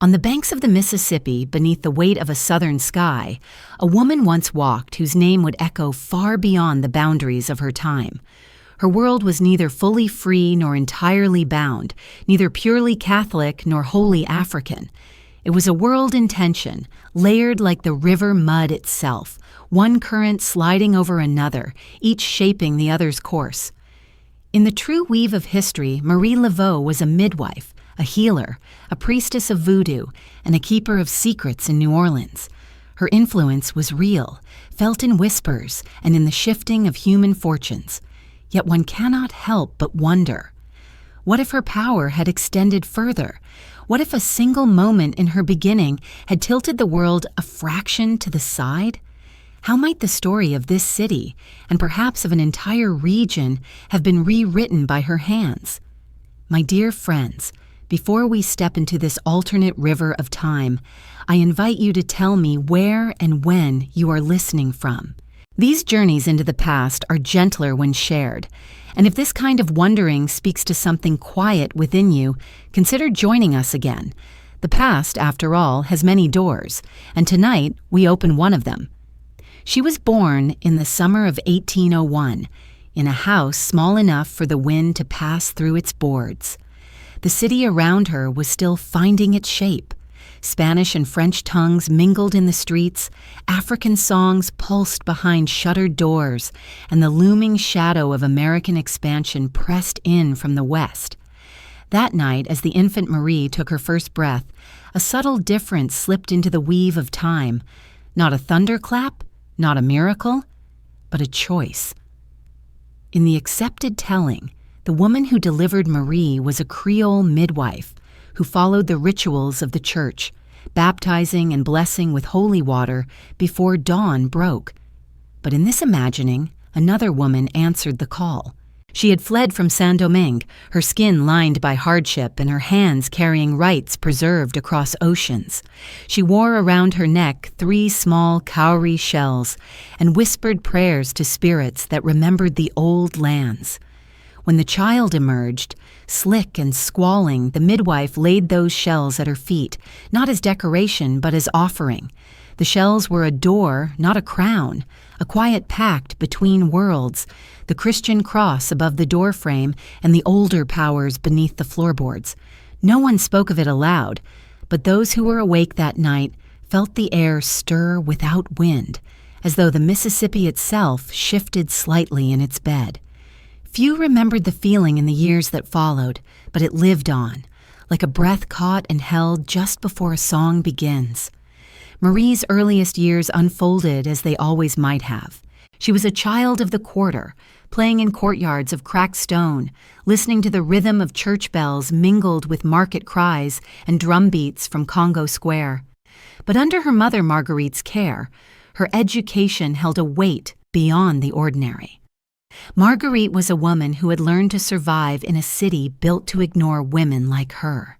On the banks of the Mississippi, beneath the weight of a southern sky, a woman once walked whose name would echo far beyond the boundaries of her time. Her world was neither fully free nor entirely bound, neither purely Catholic nor wholly African. It was a world in tension, layered like the river mud itself, one current sliding over another, each shaping the other's course. In the true weave of history, Marie Laveau was a midwife, a healer, a priestess of voodoo, and a keeper of secrets in New Orleans. Her influence was real, felt in whispers and in the shifting of human fortunes. Yet one cannot help but wonder. What if her power had extended further? What if a single moment in her beginning had tilted the world a fraction to the side? How might the story of this city, and perhaps of an entire region, have been rewritten by her hands? My dear friends, before we step into this alternate river of time, I invite you to tell me where and when you are listening from. These journeys into the past are gentler when shared, and if this kind of wondering speaks to something quiet within you, consider joining us again. The past, after all, has many doors, and tonight we open one of them. She was born in the summer of 1801, in a house small enough for the wind to pass through its boards. The city around her was still finding its shape. Spanish and French tongues mingled in the streets, African songs pulsed behind shuttered doors, and the looming shadow of American expansion pressed in from the west. That night, as the infant Marie took her first breath, a subtle difference slipped into the weave of time. Not a thunderclap, not a miracle, but a choice. In the accepted telling, the woman who delivered Marie was a Creole midwife who followed the rituals of the church, baptizing and blessing with holy water before dawn broke. But in this imagining, another woman answered the call. She had fled from Saint-Domingue, her skin lined by hardship and her hands carrying rites preserved across oceans. She wore around her neck 3 small cowrie shells and whispered prayers to spirits that remembered the old lands. When the child emerged, slick and squalling, the midwife laid those shells at her feet, not as decoration but as offering. The shells were a door, not a crown, a quiet pact between worlds, the Christian cross above the doorframe and the older powers beneath the floorboards. No one spoke of it aloud, but those who were awake that night felt the air stir without wind, as though the Mississippi itself shifted slightly in its bed. Few remembered the feeling in the years that followed, but it lived on, like a breath caught and held just before a song begins. Marie's earliest years unfolded as they always might have. She was a child of the quarter, playing in courtyards of cracked stone, listening to the rhythm of church bells mingled with market cries and drum beats from Congo Square. But under her mother Marguerite's care, her education held a weight beyond the ordinary. Marguerite was a woman who had learned to survive in a city built to ignore women like her.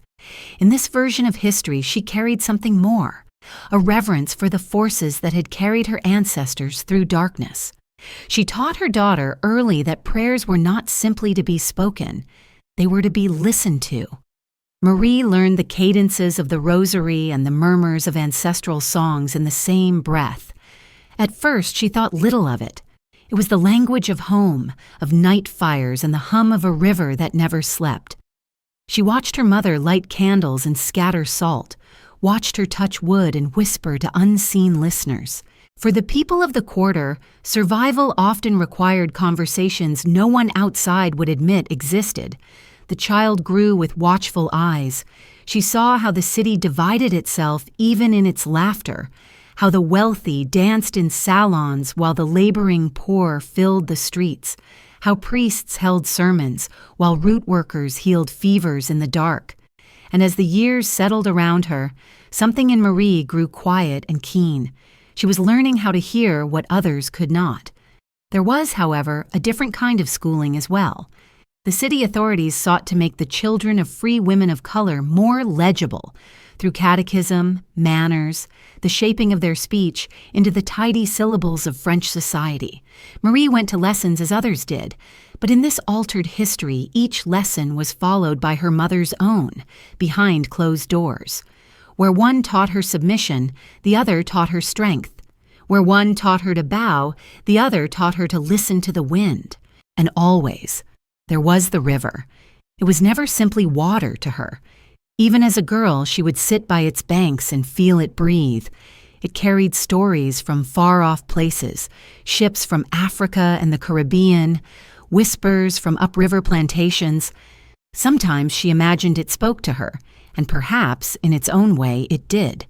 In this version of history, she carried something more, a reverence for the forces that had carried her ancestors through darkness. She taught her daughter early that prayers were not simply to be spoken, they were to be listened to. Marie learned the cadences of the rosary and the murmurs of ancestral songs in the same breath. At first, she thought little of it. It was the language of home, of night fires and the hum of a river that never slept. She watched her mother light candles and scatter salt, watched her touch wood and whisper to unseen listeners. For the people of the quarter, survival often required conversations no one outside would admit existed. The child grew with watchful eyes. She saw how the city divided itself even in its laughter, how the wealthy danced in salons while the laboring poor filled the streets, how priests held sermons while root workers healed fevers in the dark. And as the years settled around her, something in Marie grew quiet and keen. She was learning how to hear what others could not. There was, however, a different kind of schooling as well. The city authorities sought to make the children of free women of color more legible, through catechism, manners, the shaping of their speech into the tidy syllables of French society. Marie went to lessons as others did, but in this altered history, each lesson was followed by her mother's own, behind closed doors. Where one taught her submission, the other taught her strength. Where one taught her to bow, the other taught her to listen to the wind. And always, there was the river. It was never simply water to her. Even as a girl, she would sit by its banks and feel it breathe. It carried stories from far-off places, ships from Africa and the Caribbean, whispers from upriver plantations. Sometimes she imagined it spoke to her, and perhaps, in its own way, it did.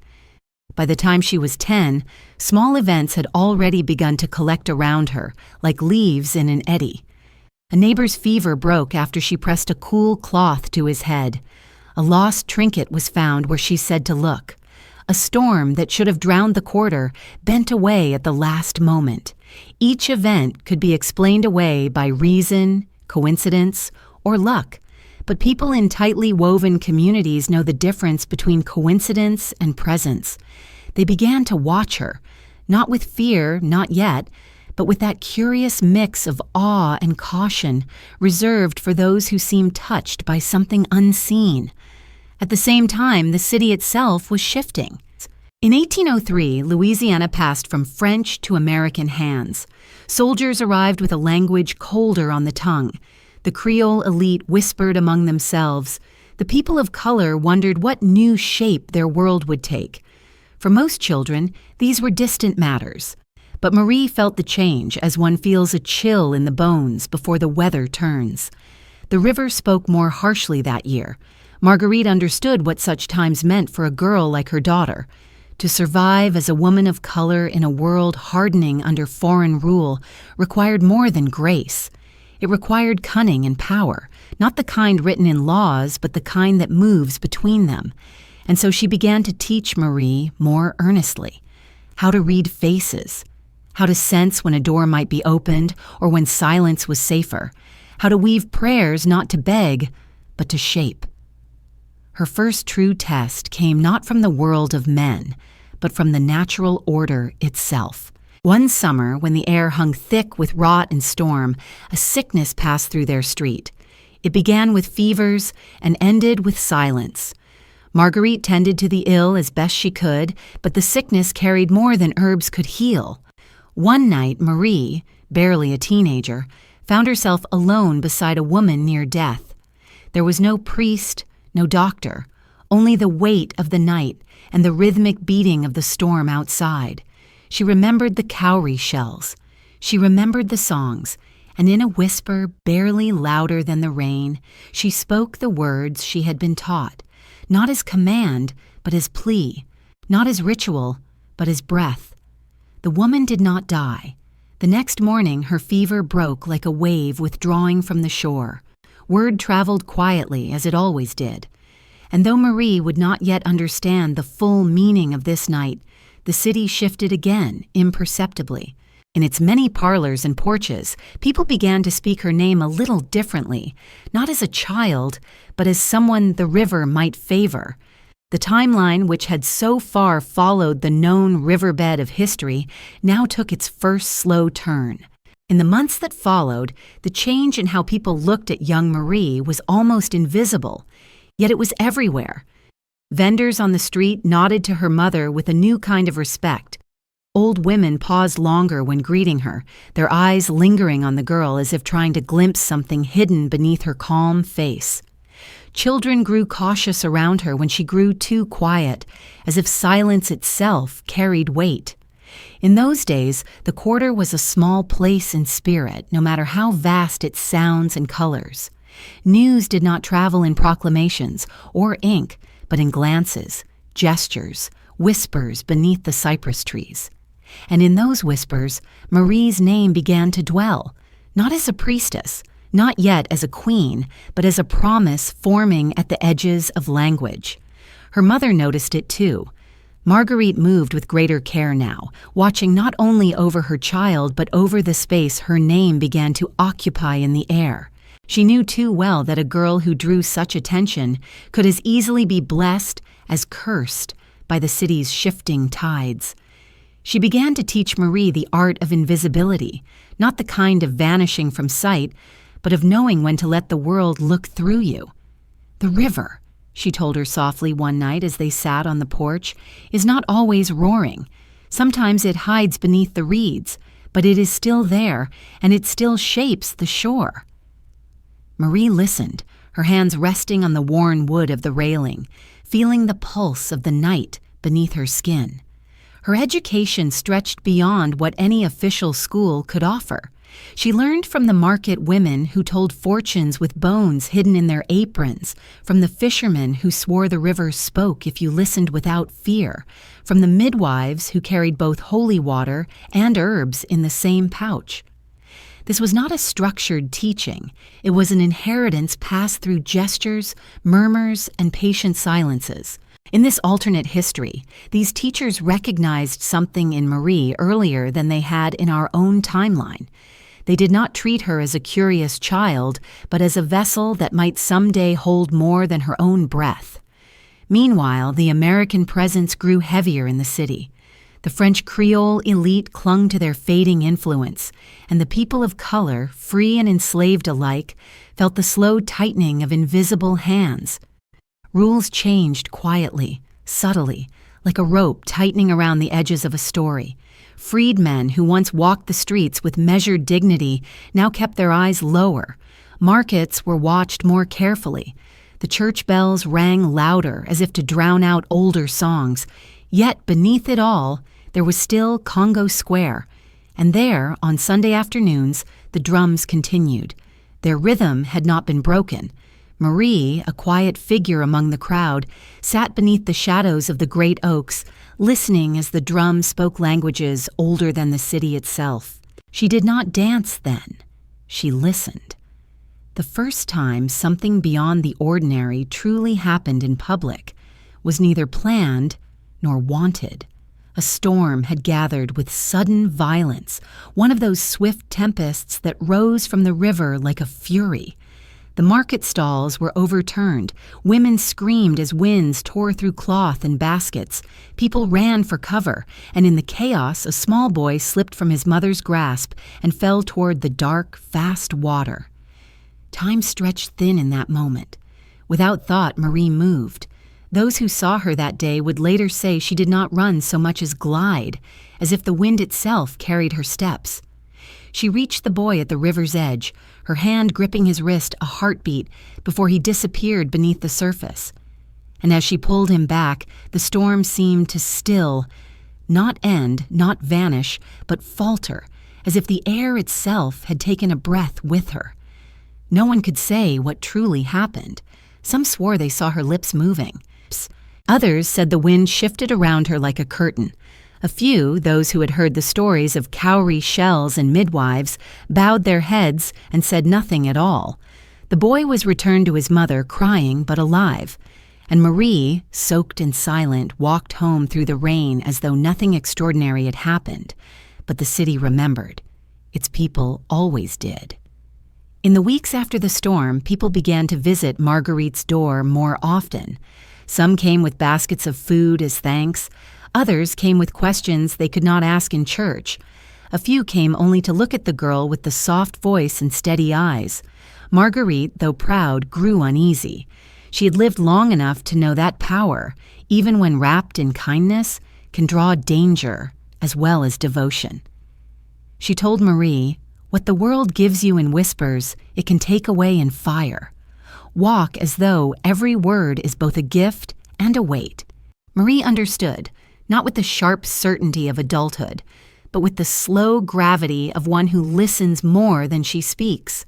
By the time she was 10, small events had already begun to collect around her, like leaves in an eddy. A neighbor's fever broke after she pressed a cool cloth to his head. A lost trinket was found where she said to look. A storm that should have drowned the quarter bent away at the last moment. Each event could be explained away by reason, coincidence, or luck. But people in tightly woven communities know the difference between coincidence and presence. They began to watch her, not with fear, not yet, but with that curious mix of awe and caution reserved for those who seemed touched by something unseen. At the same time, the city itself was shifting. In 1803, Louisiana passed from French to American hands. Soldiers arrived with a language colder on the tongue. The Creole elite whispered among themselves. The people of color wondered what new shape their world would take. For most children, these were distant matters. But Marie felt the change as one feels a chill in the bones before the weather turns. The river spoke more harshly that year. Marguerite understood what such times meant for a girl like her daughter. To survive as a woman of color in a world hardening under foreign rule required more than grace. It required cunning and power, not the kind written in laws, but the kind that moves between them. And so she began to teach Marie more earnestly. How to read faces. How to sense when a door might be opened or when silence was safer. How to weave prayers not to beg, but to shape. Her first true test came not from the world of men, but from the natural order itself. One summer, when the air hung thick with rot and storm, a sickness passed through their street. It began with fevers and ended with silence. Marguerite tended to the ill as best she could, but the sickness carried more than herbs could heal. One night, Marie, barely a teenager, found herself alone beside a woman near death. There was no priest, no doctor, only the weight of the night and the rhythmic beating of the storm outside. She remembered the cowrie shells. She remembered the songs, and in a whisper barely louder than the rain, she spoke the words she had been taught, not as command, but as plea, not as ritual, but as breath. The woman did not die. The next morning, her fever broke like a wave withdrawing from the shore. Word traveled quietly, as it always did. And though Marie would not yet understand the full meaning of this night, the city shifted again, imperceptibly. In its many parlors and porches, people began to speak her name a little differently, not as a child, but as someone the river might favor. The timeline, which had so far followed the known riverbed of history, now took its first slow turn. In the months that followed, the change in how people looked at young Marie was almost invisible, yet it was everywhere. Vendors on the street nodded to her mother with a new kind of respect. Old women paused longer when greeting her, their eyes lingering on the girl as if trying to glimpse something hidden beneath her calm face. Children grew cautious around her when she grew too quiet, as if silence itself carried weight. In those days, the quarter was a small place in spirit, no matter how vast its sounds and colors. News did not travel in proclamations or ink, but in glances, gestures, whispers beneath the cypress trees. And in those whispers, Marie's name began to dwell, not as a priestess, not yet as a queen, but as a promise forming at the edges of language. Her mother noticed it too. Marguerite moved with greater care now, watching not only over her child, but over the space her name began to occupy in the air. She knew too well that a girl who drew such attention could as easily be blessed as cursed by the city's shifting tides. She began to teach Marie the art of invisibility, not the kind of vanishing from sight, but of knowing when to let the world look through you. The river, she told her softly one night as they sat on the porch, is not always roaring. Sometimes it hides beneath the reeds, but it is still there, and it still shapes the shore. Marie listened, her hands resting on the worn wood of the railing, feeling the pulse of the night beneath her skin. Her education stretched beyond what any official school could offer. She learned from the market women who told fortunes with bones hidden in their aprons, from the fishermen who swore the river spoke if you listened without fear, from the midwives who carried both holy water and herbs in the same pouch. This was not a structured teaching. It was an inheritance passed through gestures, murmurs, and patient silences. In this alternate history, these teachers recognized something in Marie earlier than they had in our own timeline. They did not treat her as a curious child, but as a vessel that might someday hold more than her own breath. Meanwhile, the American presence grew heavier in the city. The French Creole elite clung to their fading influence, and the people of color, free and enslaved alike, felt the slow tightening of invisible hands. Rules changed quietly, subtly, like a rope tightening around the edges of a story. Freedmen who once walked the streets with measured dignity now kept their eyes lower. Markets were watched more carefully. The church bells rang louder as if to drown out older songs. Yet beneath it all, there was still Congo Square. And there, on Sunday afternoons, the drums continued. Their rhythm had not been broken. Marie, a quiet figure among the crowd, sat beneath the shadows of the great oaks, listening as the drums spoke languages older than the city itself. She did not dance then. She listened. The first time something beyond the ordinary truly happened in public was neither planned nor wanted. A storm had gathered with sudden violence, one of those swift tempests that rose from the river like a fury. The market stalls were overturned. Women screamed as winds tore through cloth and baskets. People ran for cover, and in the chaos, a small boy slipped from his mother's grasp and fell toward the dark, fast water. Time stretched thin in that moment. Without thought, Marie moved. Those who saw her that day would later say she did not run so much as glide, as if the wind itself carried her steps. She reached the boy at the river's edge, her hand gripping his wrist a heartbeat before he disappeared beneath the surface. And as she pulled him back, the storm seemed to still, not end, not vanish, but falter, as if the air itself had taken a breath with her. No one could say what truly happened. Some swore they saw her lips moving. Others said the wind shifted around her like a curtain. A few, those who had heard the stories of cowrie shells and midwives, bowed their heads and said nothing at all. The boy was returned to his mother, crying but alive, and Marie, soaked and silent, walked home through the rain as though nothing extraordinary had happened. But the city remembered. Its people always did. In the weeks after the storm, people began to visit Marguerite's door more often. Some came with baskets of food as thanks. Others came with questions they could not ask in church. A few came only to look at the girl with the soft voice and steady eyes. Marguerite, though proud, grew uneasy. She had lived long enough to know that power, even when wrapped in kindness, can draw danger as well as devotion. She told Marie, "What the world gives you in whispers, it can take away in fire. Walk as though every word is both a gift and a weight." Marie understood, not with the sharp certainty of adulthood, but with the slow gravity of one who listens more than she speaks.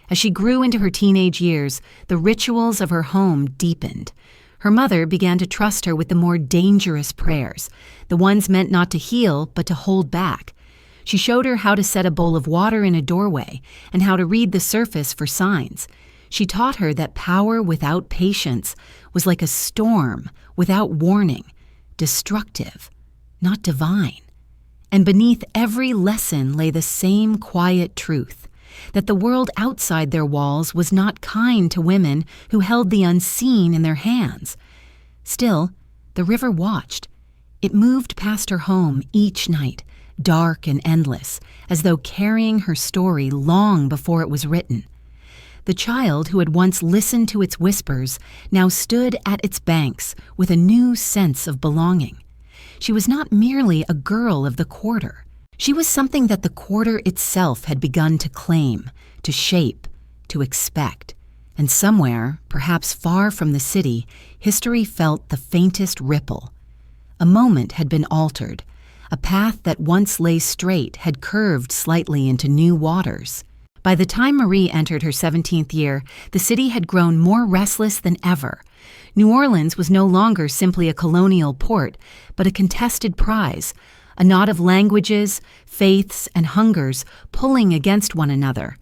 As she grew into her teenage years, the rituals of her home deepened. Her mother began to trust her with the more dangerous prayers, the ones meant not to heal but to hold back. She showed her how to set a bowl of water in a doorway and how to read the surface for signs. She taught her that power without patience was like a storm without warning, destructive, not divine. And beneath every lesson lay the same quiet truth, that the world outside their walls was not kind to women who held the unseen in their hands. Still, the river watched. It moved past her home each night, dark and endless, as though carrying her story long before it was written. The child who had once listened to its whispers now stood at its banks with a new sense of belonging. She was not merely a girl of the quarter. She was something that the quarter itself had begun to claim, to shape, to expect. And somewhere, perhaps far from the city, history felt the faintest ripple. A moment had been altered. A path that once lay straight had curved slightly into new waters. By the time Marie entered her 17th year, the city had grown more restless than ever. New Orleans was no longer simply a colonial port, but a contested prize, a knot of languages, faiths, and hungers pulling against one another.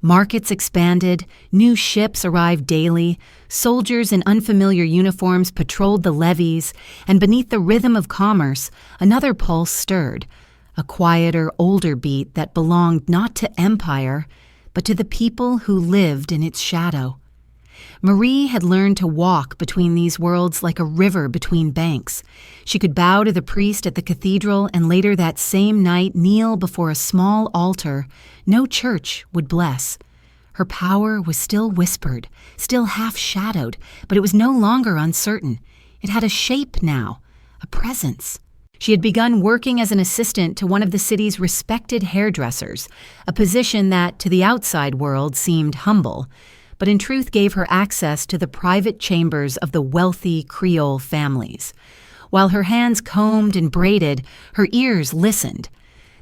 Markets expanded, new ships arrived daily, soldiers in unfamiliar uniforms patrolled the levees, and beneath the rhythm of commerce, another pulse stirred, a quieter, older beat that belonged not to empire, but to the people who lived in its shadow. Marie had learned to walk between these worlds like a river between banks. She could bow to the priest at the cathedral and later that same night kneel before a small altar no church would bless. Her power was still whispered, still half-shadowed, but it was no longer uncertain. It had a shape now, a presence. She had begun working as an assistant to one of the city's respected hairdressers, a position that, to the outside world, seemed humble, but in truth gave her access to the private chambers of the wealthy Creole families. While her hands combed and braided, her ears listened.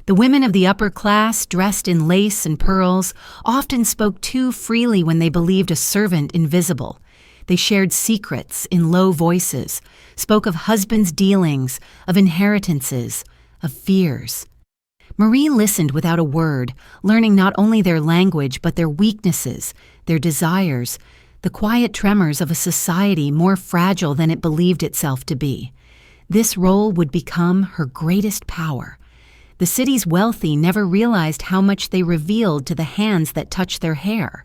The women of the upper class, dressed in lace and pearls, often spoke too freely when they believed a servant invisible. They shared secrets in low voices, spoke of husbands' dealings, of inheritances, of fears. Marie listened without a word, learning not only their language but their weaknesses, their desires, the quiet tremors of a society more fragile than it believed itself to be. This role would become her greatest power. The city's wealthy never realized how much they revealed to the hands that touched their hair.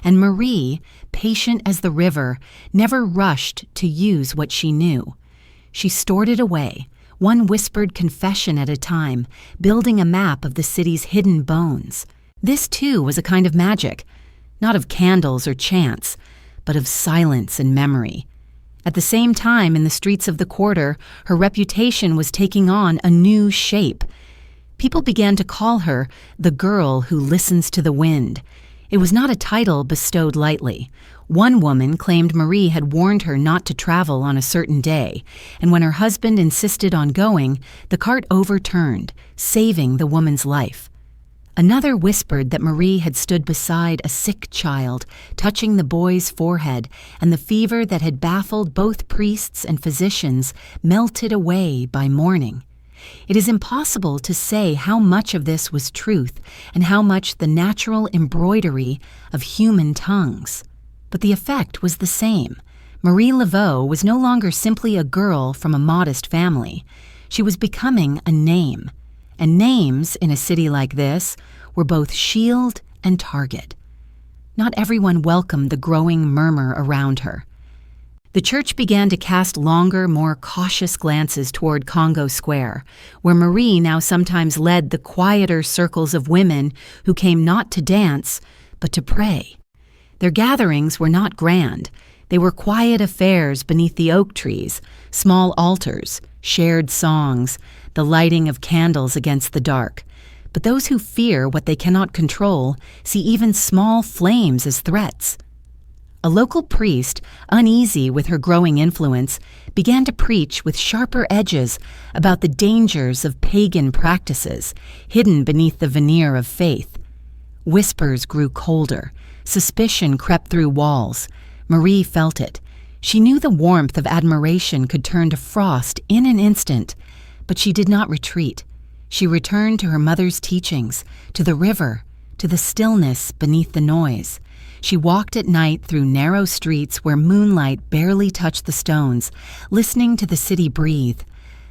And Marie, patient as the river, never rushed to use what she knew. She stored it away, one whispered confession at a time, building a map of the city's hidden bones. This, too, was a kind of magic, not of candles or chants, but of silence and memory. At the same time, in the streets of the quarter, her reputation was taking on a new shape. People began to call her the girl who listens to the wind. It was not a title bestowed lightly. One woman claimed Marie had warned her not to travel on a certain day, and when her husband insisted on going, the cart overturned, saving the woman's life. Another whispered that Marie had stood beside a sick child, touching the boy's forehead, and the fever that had baffled both priests and physicians melted away by morning. It is impossible to say how much of this was truth and how much the natural embroidery of human tongues. But the effect was the same. Marie Laveau was no longer simply a girl from a modest family. She was becoming a name. And names, in a city like this, were both shield and target. Not everyone welcomed the growing murmur around her. The church began to cast longer, more cautious glances toward Congo Square, where Marie now sometimes led the quieter circles of women who came not to dance, but to pray. Their gatherings were not grand. They were quiet affairs beneath the oak trees, small altars, shared songs, the lighting of candles against the dark. But those who fear what they cannot control see even small flames as threats. A local priest, uneasy with her growing influence, began to preach with sharper edges about the dangers of pagan practices hidden beneath the veneer of faith. Whispers grew colder. Suspicion crept through walls. Marie felt it. She knew the warmth of admiration could turn to frost in an instant, but she did not retreat. She returned to her mother's teachings, to the river, to the stillness beneath the noise. She walked at night through narrow streets where moonlight barely touched the stones, listening to the city breathe.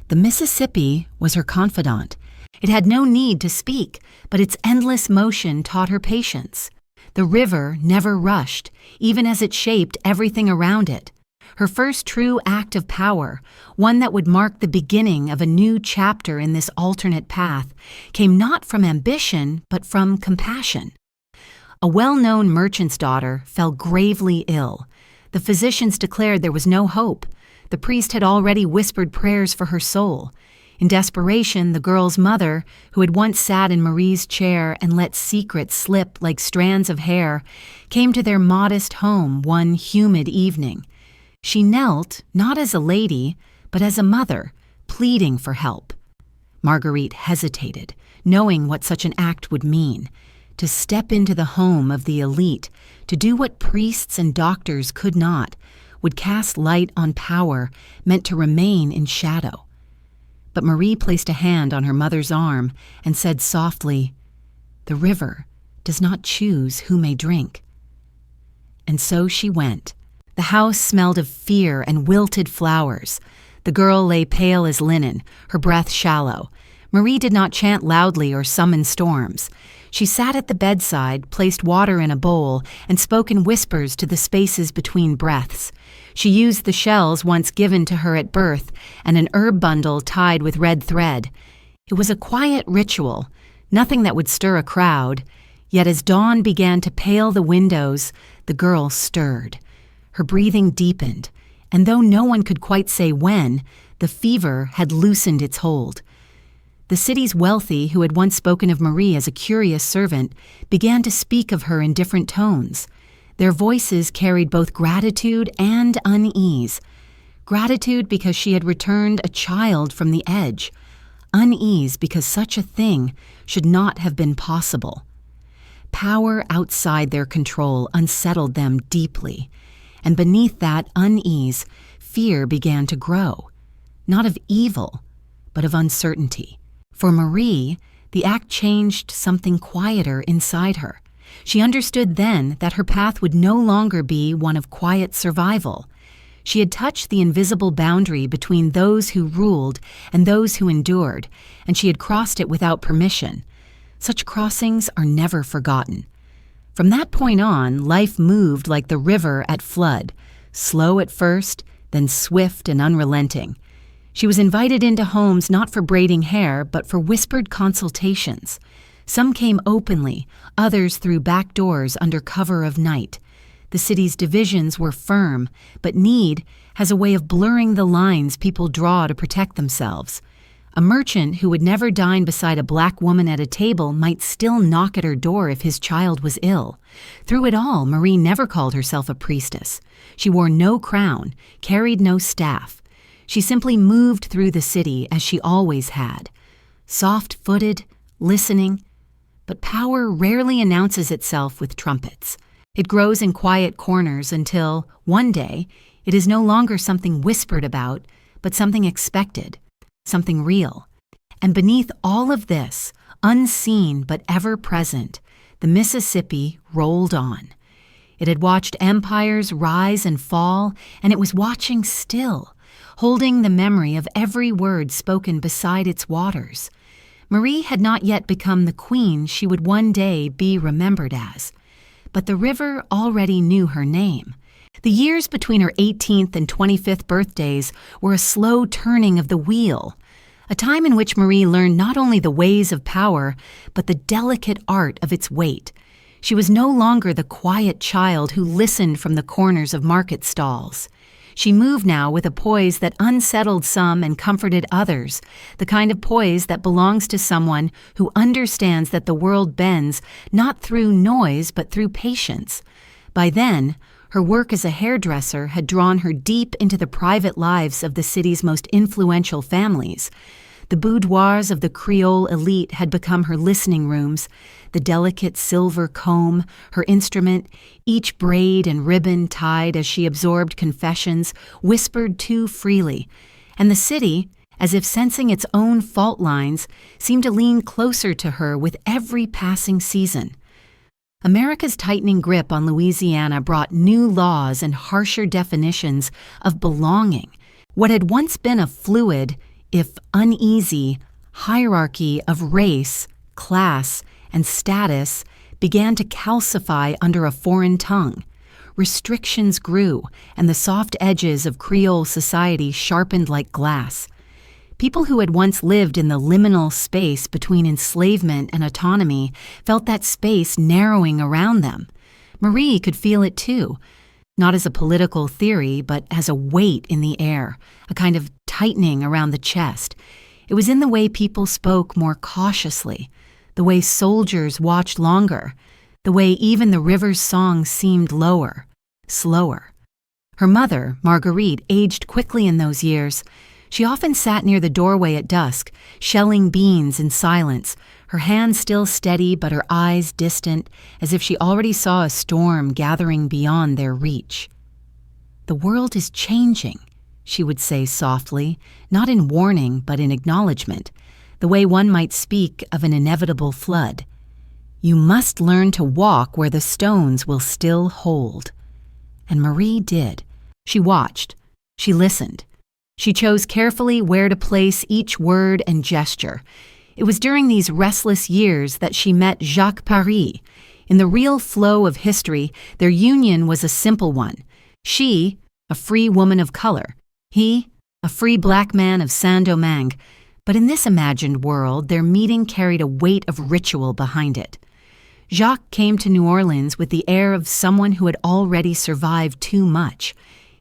The Mississippi was her confidant. It had no need to speak, but its endless motion taught her patience. The river never rushed, even as it shaped everything around it. Her first true act of power, one that would mark the beginning of a new chapter in this alternate path, came not from ambition, but from compassion. A well-known merchant's daughter fell gravely ill. The physicians declared there was no hope. The priest had already whispered prayers for her soul. In desperation, the girl's mother, who had once sat in Marie's chair and let secrets slip like strands of hair, came to their modest home one humid evening. She knelt, not as a lady, but as a mother, pleading for help. Marguerite hesitated, knowing what such an act would mean. To step into the home of the elite, to do what priests and doctors could not, would cast light on power meant to remain in shadow. But Marie placed a hand on her mother's arm and said softly, "The river does not choose who may drink." And so she went. The house smelled of fear and wilted flowers. The girl lay pale as linen, her breath shallow. Marie did not chant loudly or summon storms. She sat at the bedside, placed water in a bowl, and spoke in whispers to the spaces between breaths. She used the shells once given to her at birth and an herb bundle tied with red thread. It was a quiet ritual, nothing that would stir a crowd. Yet as dawn began to pale the windows, the girl stirred. Her breathing deepened, and though no one could quite say when, the fever had loosened its hold. The city's wealthy, who had once spoken of Marie as a curious servant, began to speak of her in different tones. Their voices carried both gratitude and unease. Gratitude because she had returned a child from the edge. Unease because such a thing should not have been possible. Power outside their control unsettled them deeply, and beneath that unease, fear began to grow, not of evil, but of uncertainty. For Marie, the act changed something quieter inside her. She understood then that her path would no longer be one of quiet survival. She had touched the invisible boundary between those who ruled and those who endured, and she had crossed it without permission. Such crossings are never forgotten. From that point on, life moved like the river at flood, slow at first, then swift and unrelenting. She was invited into homes not for braiding hair, but for whispered consultations. Some came openly, others through back doors under cover of night. The city's divisions were firm, but need has a way of blurring the lines people draw to protect themselves. A merchant who would never dine beside a black woman at a table might still knock at her door if his child was ill. Through it all, Marie never called herself a priestess. She wore no crown, carried no staff. She simply moved through the city as she always had, soft-footed, listening. But power rarely announces itself with trumpets. It grows in quiet corners until, one day, it is no longer something whispered about, but something expected, something real. And beneath all of this, unseen but ever present, the Mississippi rolled on. It had watched empires rise and fall, and it was watching still, holding the memory of every word spoken beside its waters. Marie had not yet become the queen she would one day be remembered as, but the river already knew her name. The years between her 18th and 25th birthdays were a slow turning of the wheel, a time in which Marie learned not only the ways of power, but the delicate art of its weight. She was no longer the quiet child who listened from the corners of market stalls. She moved now with a poise that unsettled some and comforted others, the kind of poise that belongs to someone who understands that the world bends not through noise but through patience. By then, her work as a hairdresser had drawn her deep into the private lives of the city's most influential families. The boudoirs of the Creole elite had become her listening rooms, the delicate silver comb, her instrument, each braid and ribbon tied as she absorbed confessions, whispered too freely. And the city, as if sensing its own fault lines, seemed to lean closer to her with every passing season. America's tightening grip on Louisiana brought new laws and harsher definitions of belonging. What had once been a fluid, if uneasy, hierarchy of race, class, and status began to calcify under a foreign tongue. Restrictions grew, and the soft edges of Creole society sharpened like glass. People who had once lived in the liminal space between enslavement and autonomy felt that space narrowing around them. Marie could feel it too, not as a political theory, but as a weight in the air, a kind of tightening around the chest. It was in the way people spoke more cautiously, the way soldiers watched longer, the way even the river's song seemed lower, slower. Her mother, Marguerite, aged quickly in those years. She often sat near the doorway at dusk, shelling beans in silence, her hands still steady but her eyes distant, as if she already saw a storm gathering beyond their reach. "The world is changing," she would say softly, not in warning but in acknowledgement, the way one might speak of an inevitable flood. "You must learn to walk where the stones will still hold." And Marie did. She watched. She listened. She chose carefully where to place each word and gesture. It was during these restless years that she met Jacques Paris. In the real flow of history, their union was a simple one. She, a free woman of color. He, a free black man of Saint-Domingue. But in this imagined world, their meeting carried a weight of ritual behind it. Jacques came to New Orleans with the air of someone who had already survived too much.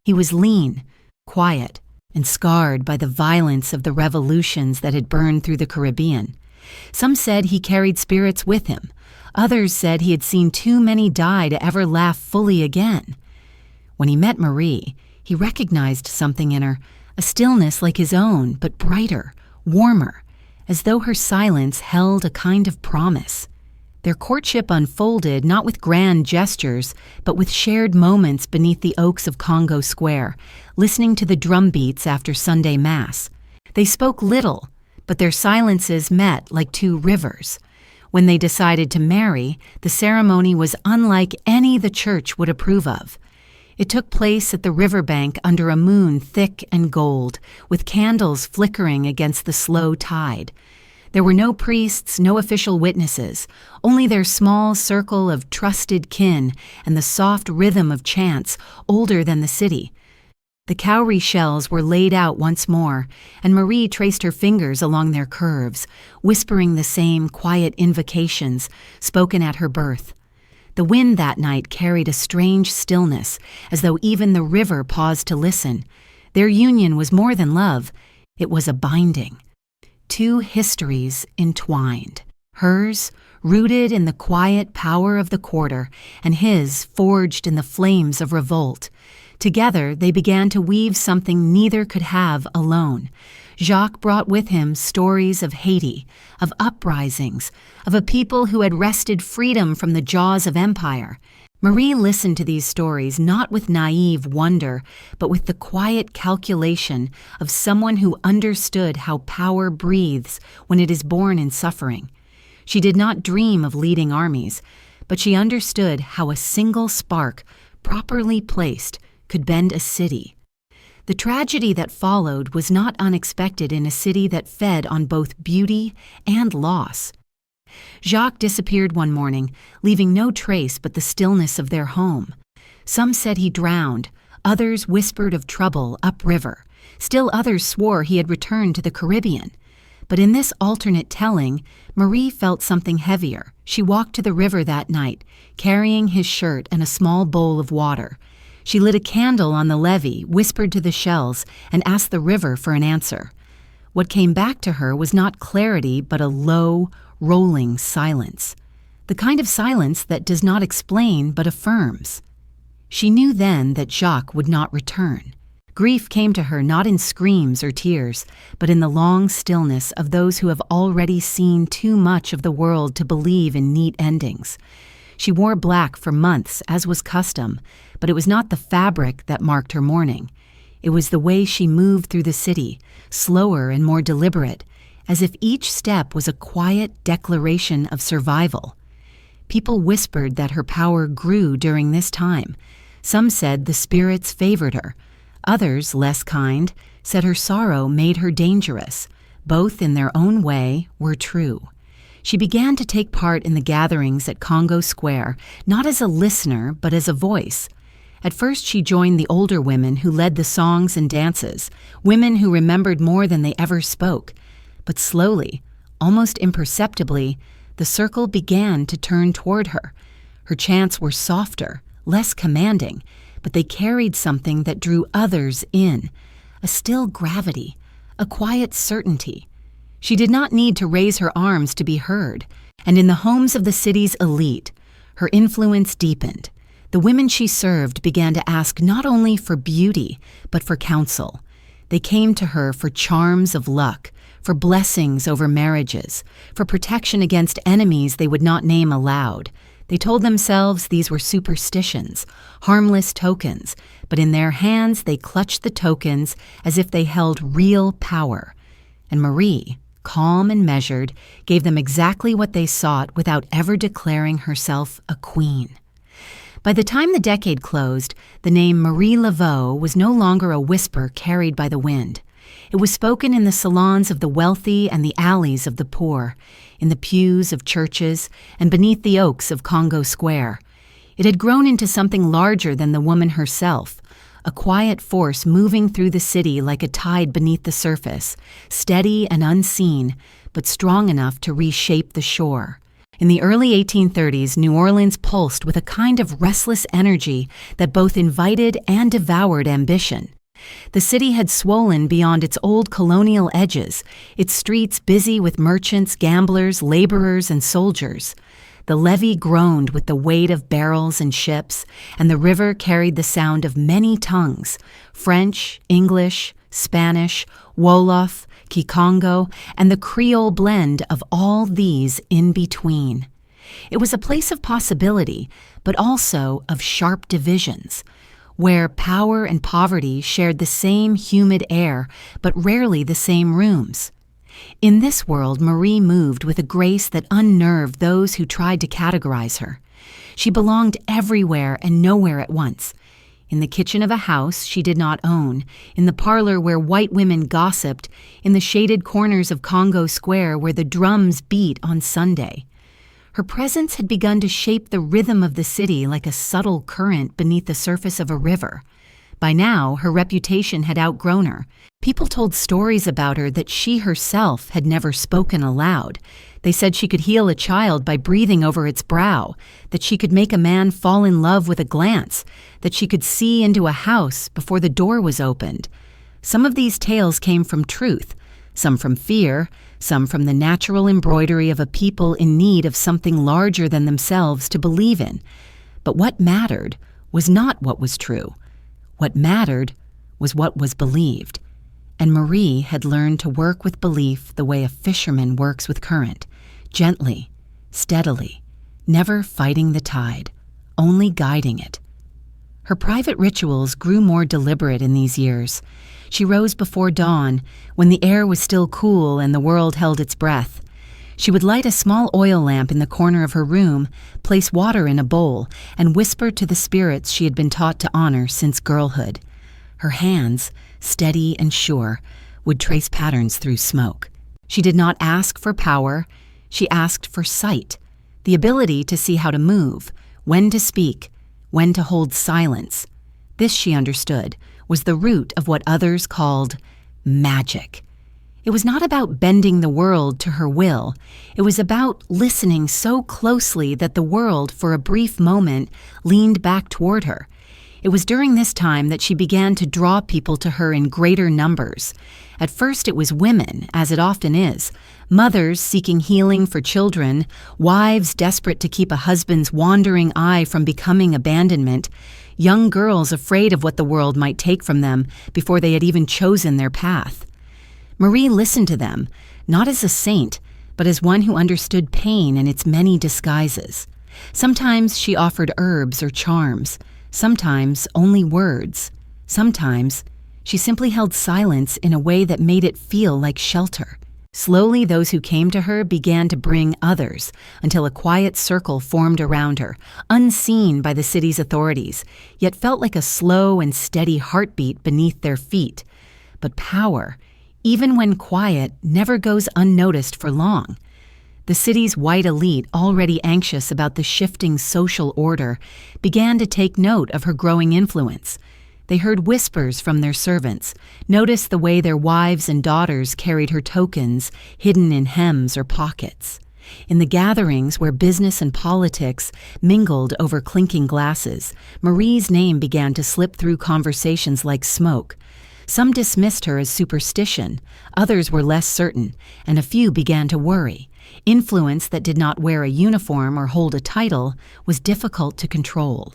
He was lean, quiet, and scarred by the violence of the revolutions that had burned through the Caribbean. Some said he carried spirits with him. Others said he had seen too many die to ever laugh fully again. When he met Marie, he recognized something in her, a stillness like his own, but brighter, warmer, as though her silence held a kind of promise. Their courtship unfolded not with grand gestures, but with shared moments beneath the oaks of Congo Square, listening to the drum beats after Sunday Mass. They spoke little, but their silences met like two rivers. When they decided to marry, the ceremony was unlike any the church would approve of. It took place at the riverbank under a moon thick and gold, with candles flickering against the slow tide. There were no priests, no official witnesses, only their small circle of trusted kin and the soft rhythm of chants older than the city. The cowrie shells were laid out once more, and Marie traced her fingers along their curves, whispering the same quiet invocations spoken at her birth. The wind that night carried a strange stillness, as though even the river paused to listen. Their union was more than love, it was a binding. Two histories entwined. Hers, rooted in the quiet power of the quarter, and his, forged in the flames of revolt. Together, they began to weave something neither could have alone. Jacques brought with him stories of Haiti, of uprisings, of a people who had wrested freedom from the jaws of empire. Marie listened to these stories not with naive wonder, but with the quiet calculation of someone who understood how power breathes when it is born in suffering. She did not dream of leading armies, but she understood how a single spark, properly placed, could bend a city. The tragedy that followed was not unexpected in a city that fed on both beauty and loss. Jacques disappeared one morning, leaving no trace but the stillness of their home. Some said he drowned, others whispered of trouble upriver. Still others swore he had returned to the Caribbean. But in this alternate telling, Marie felt something heavier. She walked to the river that night, carrying his shirt and a small bowl of water. She lit a candle on the levee, whispered to the shells, and asked the river for an answer. What came back to her was not clarity, but a low, rolling silence. The kind of silence that does not explain but affirms. She knew then that Jacques would not return. Grief came to her not in screams or tears, but in the long stillness of those who have already seen too much of the world to believe in neat endings. She wore black for months, as was custom, but it was not the fabric that marked her mourning. It was the way she moved through the city, slower and more deliberate, as if each step was a quiet declaration of survival. People whispered that her power grew during this time. Some said the spirits favored her. Others, less kind, said her sorrow made her dangerous. Both, in their own way, were true. She began to take part in the gatherings at Congo Square, not as a listener, but as a voice. At first she joined the older women who led the songs and dances, women who remembered more than they ever spoke. But slowly, almost imperceptibly, the circle began to turn toward her. Her chants were softer, less commanding, but they carried something that drew others in, a still gravity, a quiet certainty. She did not need to raise her arms to be heard, and in the homes of the city's elite, her influence deepened. The women she served began to ask not only for beauty, but for counsel. They came to her for charms of luck, for blessings over marriages, for protection against enemies they would not name aloud. They told themselves these were superstitions, harmless tokens, but in their hands they clutched the tokens as if they held real power. And Marie, calm and measured, gave them exactly what they sought without ever declaring herself a queen. By the time the decade closed, the name Marie Laveau was no longer a whisper carried by the wind. It was spoken in the salons of the wealthy and the alleys of the poor, in the pews of churches and beneath the oaks of Congo Square. It had grown into something larger than the woman herself, a quiet force moving through the city like a tide beneath the surface, steady and unseen, but strong enough to reshape the shore. In the early 1830s, New Orleans pulsed with a kind of restless energy that both invited and devoured ambition. The city had swollen beyond its old colonial edges, its streets busy with merchants, gamblers, laborers, and soldiers. The levee groaned with the weight of barrels and ships, and the river carried the sound of many tongues: French, English, Spanish, Wolof, Kikongo, and the Creole blend of all these in between. It was a place of possibility, but also of sharp divisions, where power and poverty shared the same humid air, but rarely the same rooms. In this world, Marie moved with a grace that unnerved those who tried to categorize her. She belonged everywhere and nowhere at once. In the kitchen of a house she did not own, in the parlor where white women gossiped, in the shaded corners of Congo Square where the drums beat on Sunday. Her presence had begun to shape the rhythm of the city like a subtle current beneath the surface of a river. By now, her reputation had outgrown her. People told stories about her that she herself had never spoken aloud. They said she could heal a child by breathing over its brow, that she could make a man fall in love with a glance, that she could see into a house before the door was opened. Some of these tales came from truth, some from fear, some from the natural embroidery of a people in need of something larger than themselves to believe in. But what mattered was not what was true. What mattered was what was believed. And Marie had learned to work with belief the way a fisherman works with current, gently, steadily, never fighting the tide, only guiding it. Her private rituals grew more deliberate in these years. She rose before dawn, when the air was still cool and the world held its breath. She would light a small oil lamp in the corner of her room, place water in a bowl, and whisper to the spirits she had been taught to honor since girlhood. Her hands, steady and sure, would trace patterns through smoke. She did not ask for power, she asked for sight, the ability to see how to move, when to speak, when to hold silence. This, she understood, was the root of what others called magic. It was not about bending the world to her will. It was about listening so closely that the world, for a brief moment, leaned back toward her. It was during this time that she began to draw people to her in greater numbers. At first it was women, as it often is, mothers seeking healing for children, wives desperate to keep a husband's wandering eye from becoming abandonment, young girls afraid of what the world might take from them before they had even chosen their path. Marie listened to them, not as a saint, but as one who understood pain in its many disguises. Sometimes she offered herbs or charms, sometimes only words. Sometimes she simply held silence in a way that made it feel like shelter. Slowly, those who came to her began to bring others, until a quiet circle formed around her, unseen by the city's authorities, yet felt like a slow and steady heartbeat beneath their feet. But power, even when quiet, never goes unnoticed for long. The city's white elite, already anxious about the shifting social order, began to take note of her growing influence. They heard whispers from their servants, noticed the way their wives and daughters carried her tokens hidden in hems or pockets. In the gatherings where business and politics mingled over clinking glasses, Marie's name began to slip through conversations like smoke. Some dismissed her as superstition, others were less certain, and a few began to worry. Influence that did not wear a uniform or hold a title was difficult to control.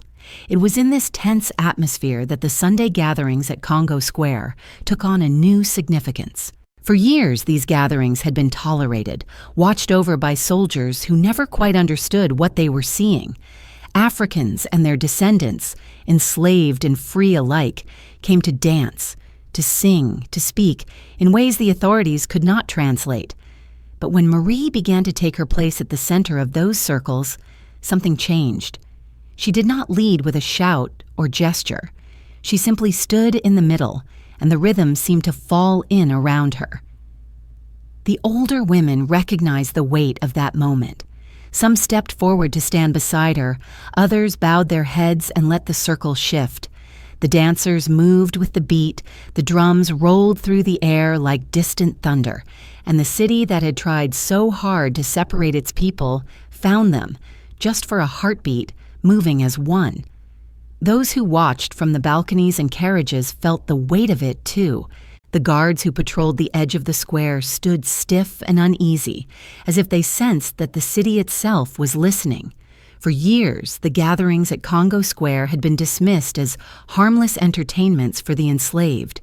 It was in this tense atmosphere that the Sunday gatherings at Congo Square took on a new significance. For years, these gatherings had been tolerated, watched over by soldiers who never quite understood what they were seeing. Africans and their descendants, enslaved and free alike, came to dance, to sing, to speak, in ways the authorities could not translate. But when Marie began to take her place at the center of those circles, something changed. She did not lead with a shout or gesture. She simply stood in the middle, and the rhythm seemed to fall in around her. The older women recognized the weight of that moment. Some stepped forward to stand beside her, others bowed their heads and let the circle shift. The dancers moved with the beat, the drums rolled through the air like distant thunder, and the city that had tried so hard to separate its people found them, just for a heartbeat, moving as one. Those who watched from the balconies and carriages felt the weight of it, too. The guards who patrolled the edge of the square stood stiff and uneasy, as if they sensed that the city itself was listening. For years, the gatherings at Congo Square had been dismissed as harmless entertainments for the enslaved.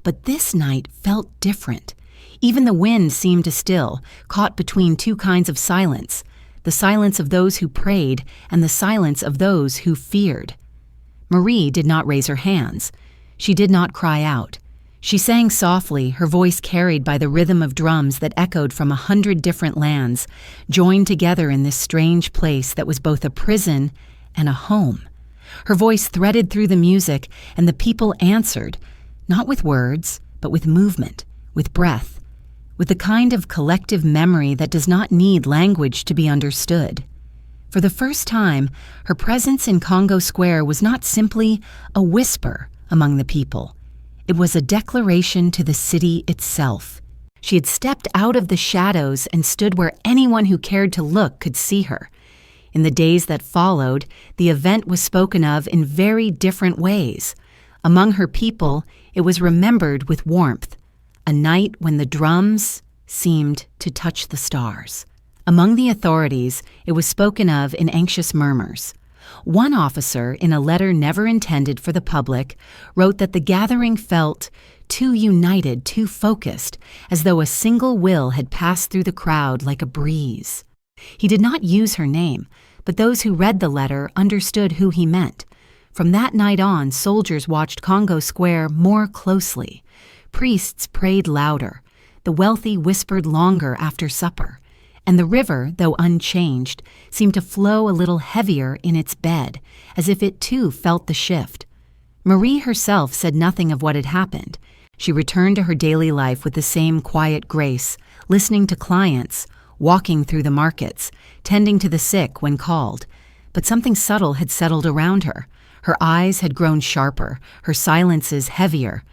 But this night felt different. Even the wind seemed to still, caught between two kinds of silence, the silence of those who prayed and the silence of those who feared. Marie did not raise her hands. She did not cry out. She sang softly, her voice carried by the rhythm of drums that echoed from 100 different lands, joined together in this strange place that was both a prison and a home. Her voice threaded through the music, and the people answered, not with words, but with movement, with breath, with the kind of collective memory that does not need language to be understood. For the first time, her presence in Congo Square was not simply a whisper among the people. It was a declaration to the city itself. She had stepped out of the shadows and stood where anyone who cared to look could see her. In the days that followed, the event was spoken of in very different ways. Among her people, it was remembered with warmth, a night when the drums seemed to touch the stars. Among the authorities, it was spoken of in anxious murmurs. One officer, in a letter never intended for the public, wrote that the gathering felt too united, too focused, as though a single will had passed through the crowd like a breeze. He did not use her name, but those who read the letter understood who he meant. From that night on, soldiers watched Congo Square more closely. Priests prayed louder. The wealthy whispered longer after supper. And the river, though unchanged, seemed to flow a little heavier in its bed, as if it too felt the shift. Marie herself said nothing of what had happened. She returned to her daily life with the same quiet grace, listening to clients, walking through the markets, tending to the sick when called. But something subtle had settled around her. Her eyes had grown sharper, her silences heavier.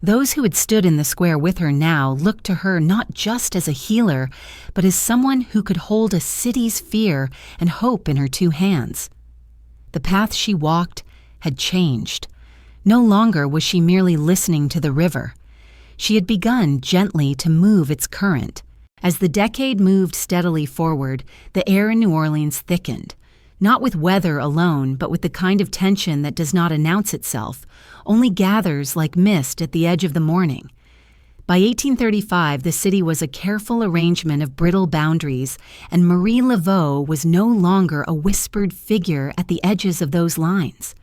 Those who had stood in the square with her now looked to her not just as a healer, but as someone who could hold a city's fear and hope in her two hands. The path she walked had changed. No longer was she merely listening to the river. She had begun gently to move its current. As the decade moved steadily forward, the air in New Orleans thickened. Not with weather alone, but with the kind of tension that does not announce itself, only gathers like mist at the edge of the morning. By 1835, the city was a careful arrangement of brittle boundaries, and Marie Laveau was no longer a whispered figure at the edges of those lines.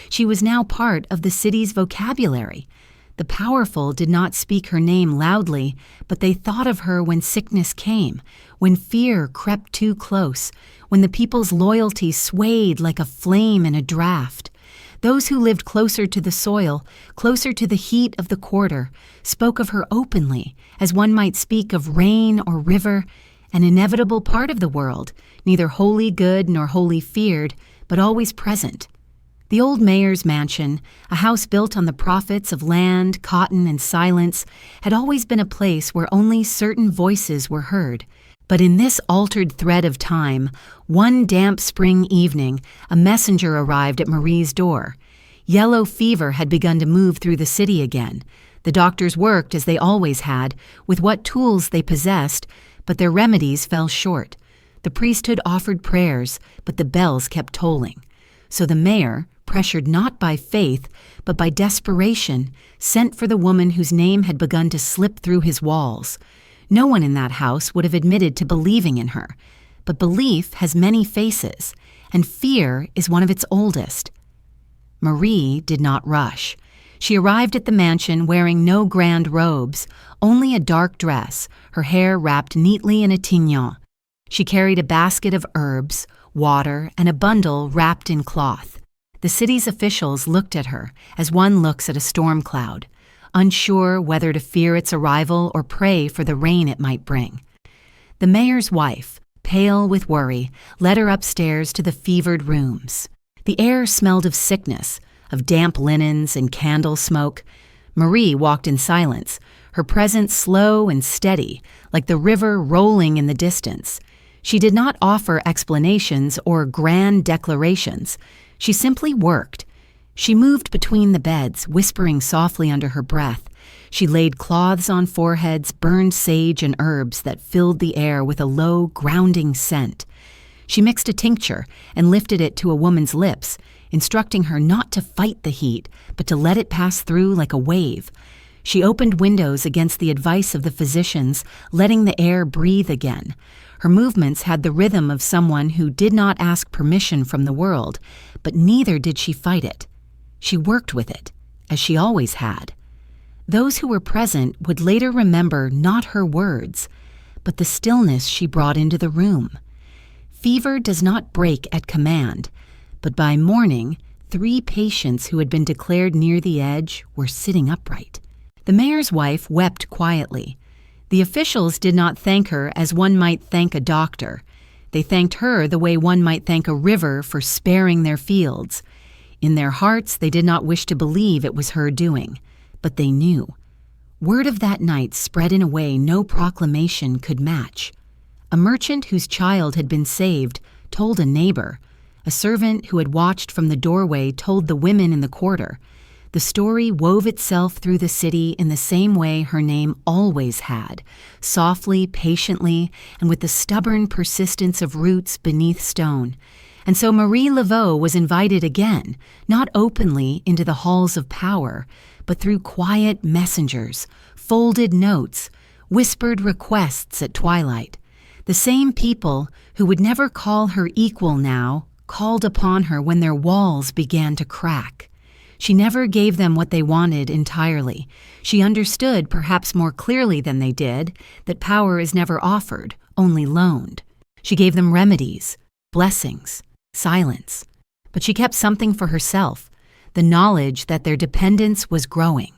She was now part of the city's vocabulary. The powerful did not speak her name loudly, but they thought of her when sickness came, when fear crept too close, when the people's loyalty swayed like a flame in a draft. Those who lived closer to the soil, closer to the heat of the quarter, spoke of her openly, as one might speak of rain or river, an inevitable part of the world, neither wholly good nor wholly feared, but always present. The old mayor's mansion, a house built on the profits of land, cotton, and silence, had always been a place where only certain voices were heard. But in this altered thread of time, one damp spring evening, a messenger arrived at Marie's door. Yellow fever had begun to move through the city again. The doctors worked, as they always had, with what tools they possessed, but their remedies fell short. The priesthood offered prayers, but the bells kept tolling. So the mayor, pressured not by faith, but by desperation, sent for the woman whose name had begun to slip through his walls. No one in that house would have admitted to believing in her, but belief has many faces, and fear is one of its oldest. Marie did not rush. She arrived at the mansion wearing no grand robes, only a dark dress, her hair wrapped neatly in a tignon. She carried a basket of herbs, water, and a bundle wrapped in cloth. The city's officials looked at her as one looks at a storm cloud, unsure whether to fear its arrival or pray for the rain it might bring. The mayor's wife, pale with worry, led her upstairs to the fevered rooms. The air smelled of sickness, of damp linens and candle smoke. Marie walked in silence, her presence slow and steady, like the river rolling in the distance. She did not offer explanations or grand declarations. She simply worked. She moved between the beds, whispering softly under her breath. She laid cloths on foreheads, burned sage and herbs that filled the air with a low, grounding scent. She mixed a tincture and lifted it to a woman's lips, instructing her not to fight the heat, but to let it pass through like a wave. She opened windows against the advice of the physicians, letting the air breathe again. Her movements had the rhythm of someone who did not ask permission from the world, but neither did she fight it. She worked with it, as she always had. Those who were present would later remember not her words, but the stillness she brought into the room. Fever does not break at command, but by morning, 3 patients who had been declared near the edge were sitting upright. The mayor's wife wept quietly. The officials did not thank her as one might thank a doctor. They thanked her the way one might thank a river for sparing their fields. In their hearts, they did not wish to believe it was her doing, but they knew. Word of that night spread in a way no proclamation could match. A merchant whose child had been saved told a neighbor. A servant who had watched from the doorway told the women in the quarter. The story wove itself through the city in the same way her name always had, softly, patiently, and with the stubborn persistence of roots beneath stone. And so Marie Laveau was invited again, not openly into the halls of power, but through quiet messengers, folded notes, whispered requests at twilight. The same people who would never call her equal now called upon her when their walls began to crack. She never gave them what they wanted entirely. She understood, perhaps more clearly than they did, that power is never offered, only loaned. She gave them remedies, blessings, silence. But she kept something for herself, the knowledge that their dependence was growing.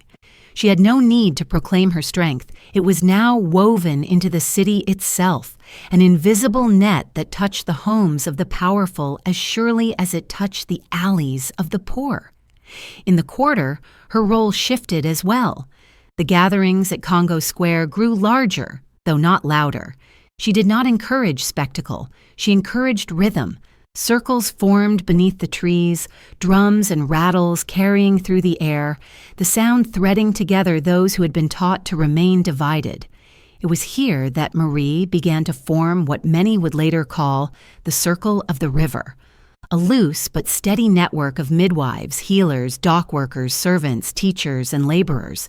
She had no need to proclaim her strength. It was now woven into the city itself, an invisible net that touched the homes of the powerful as surely as it touched the alleys of the poor. In the quarter, her role shifted as well. The gatherings at Congo Square grew larger, though not louder. She did not encourage spectacle. She encouraged rhythm. Circles formed beneath the trees, drums and rattles carrying through the air, the sound threading together those who had been taught to remain divided. It was here that Marie began to form what many would later call the Circle of the River, a loose but steady network of midwives, healers, dock workers, servants, teachers, and laborers.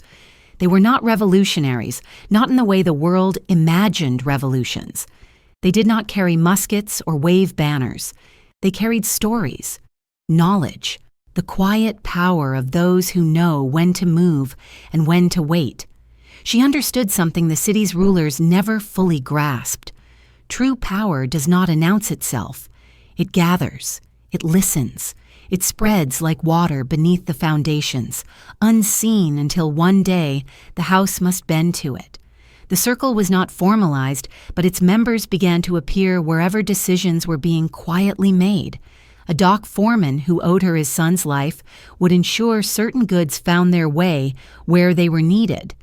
They were not revolutionaries, not in the way the world imagined revolutions. They did not carry muskets or wave banners. They carried stories, knowledge, the quiet power of those who know when to move and when to wait. She understood something the city's rulers never fully grasped. True power does not announce itself. It gathers, it listens, it spreads like water beneath the foundations, unseen until one day the house must bend to it. The circle was not formalized, but its members began to appear wherever decisions were being quietly made. A dock foreman who owed her his son's life would ensure certain goods found their way where they were needed.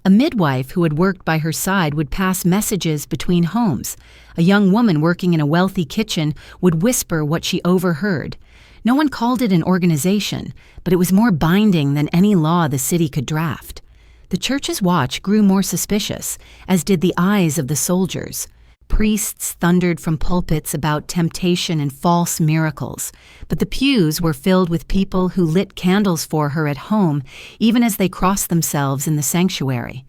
A midwife who had worked by her side would pass messages between homes. A young woman working in a wealthy kitchen would whisper what she overheard. No one called it an organization, but it was more binding than any law the city could draft. The church's watch grew more suspicious, as did the eyes of the soldiers. Priests thundered from pulpits about temptation and false miracles, but the pews were filled with people who lit candles for her at home even as they crossed themselves in the sanctuary.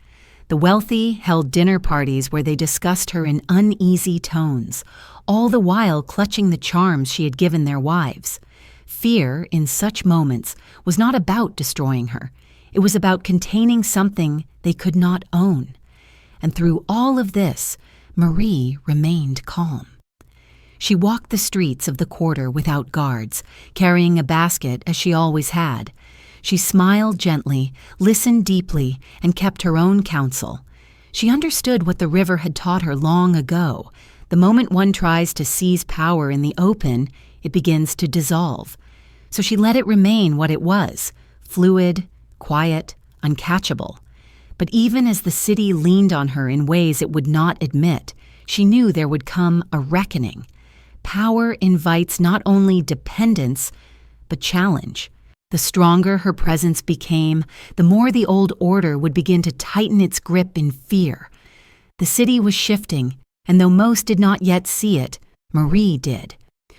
The wealthy held dinner parties where they discussed her in uneasy tones, all the while clutching the charms she had given their wives. Fear, in such moments, was not about destroying her. It was about containing something they could not own. And through all of this, Marie remained calm. She walked the streets of the quarter without guards, carrying a basket as she always had. She smiled gently, listened deeply, and kept her own counsel. She understood what the river had taught her long ago. The moment one tries to seize power in the open, it begins to dissolve. So she let it remain what it was, fluid, quiet, uncatchable. But even as the city leaned on her in ways it would not admit, she knew there would come a reckoning. Power invites not only dependence, but challenge. The stronger her presence became, the more the old order would begin to tighten its grip in fear. The city was shifting, and though most did not yet see it, Marie did.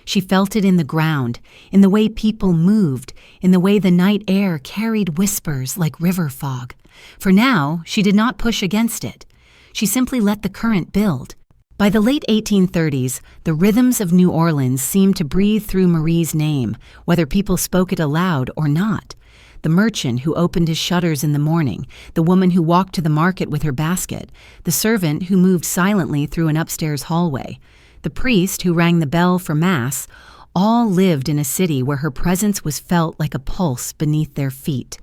She felt it in the ground, in the way people moved, in the way the night air carried whispers like river fog. For now, she did not push against it. She simply let the current build. By the late 1830s, the rhythms of New Orleans seemed to breathe through Marie's name, whether people spoke it aloud or not. The merchant who opened his shutters in the morning, the woman who walked to the market with her basket, the servant who moved silently through an upstairs hallway, the priest who rang the bell for Mass, all lived in a city where her presence was felt like a pulse beneath their feet.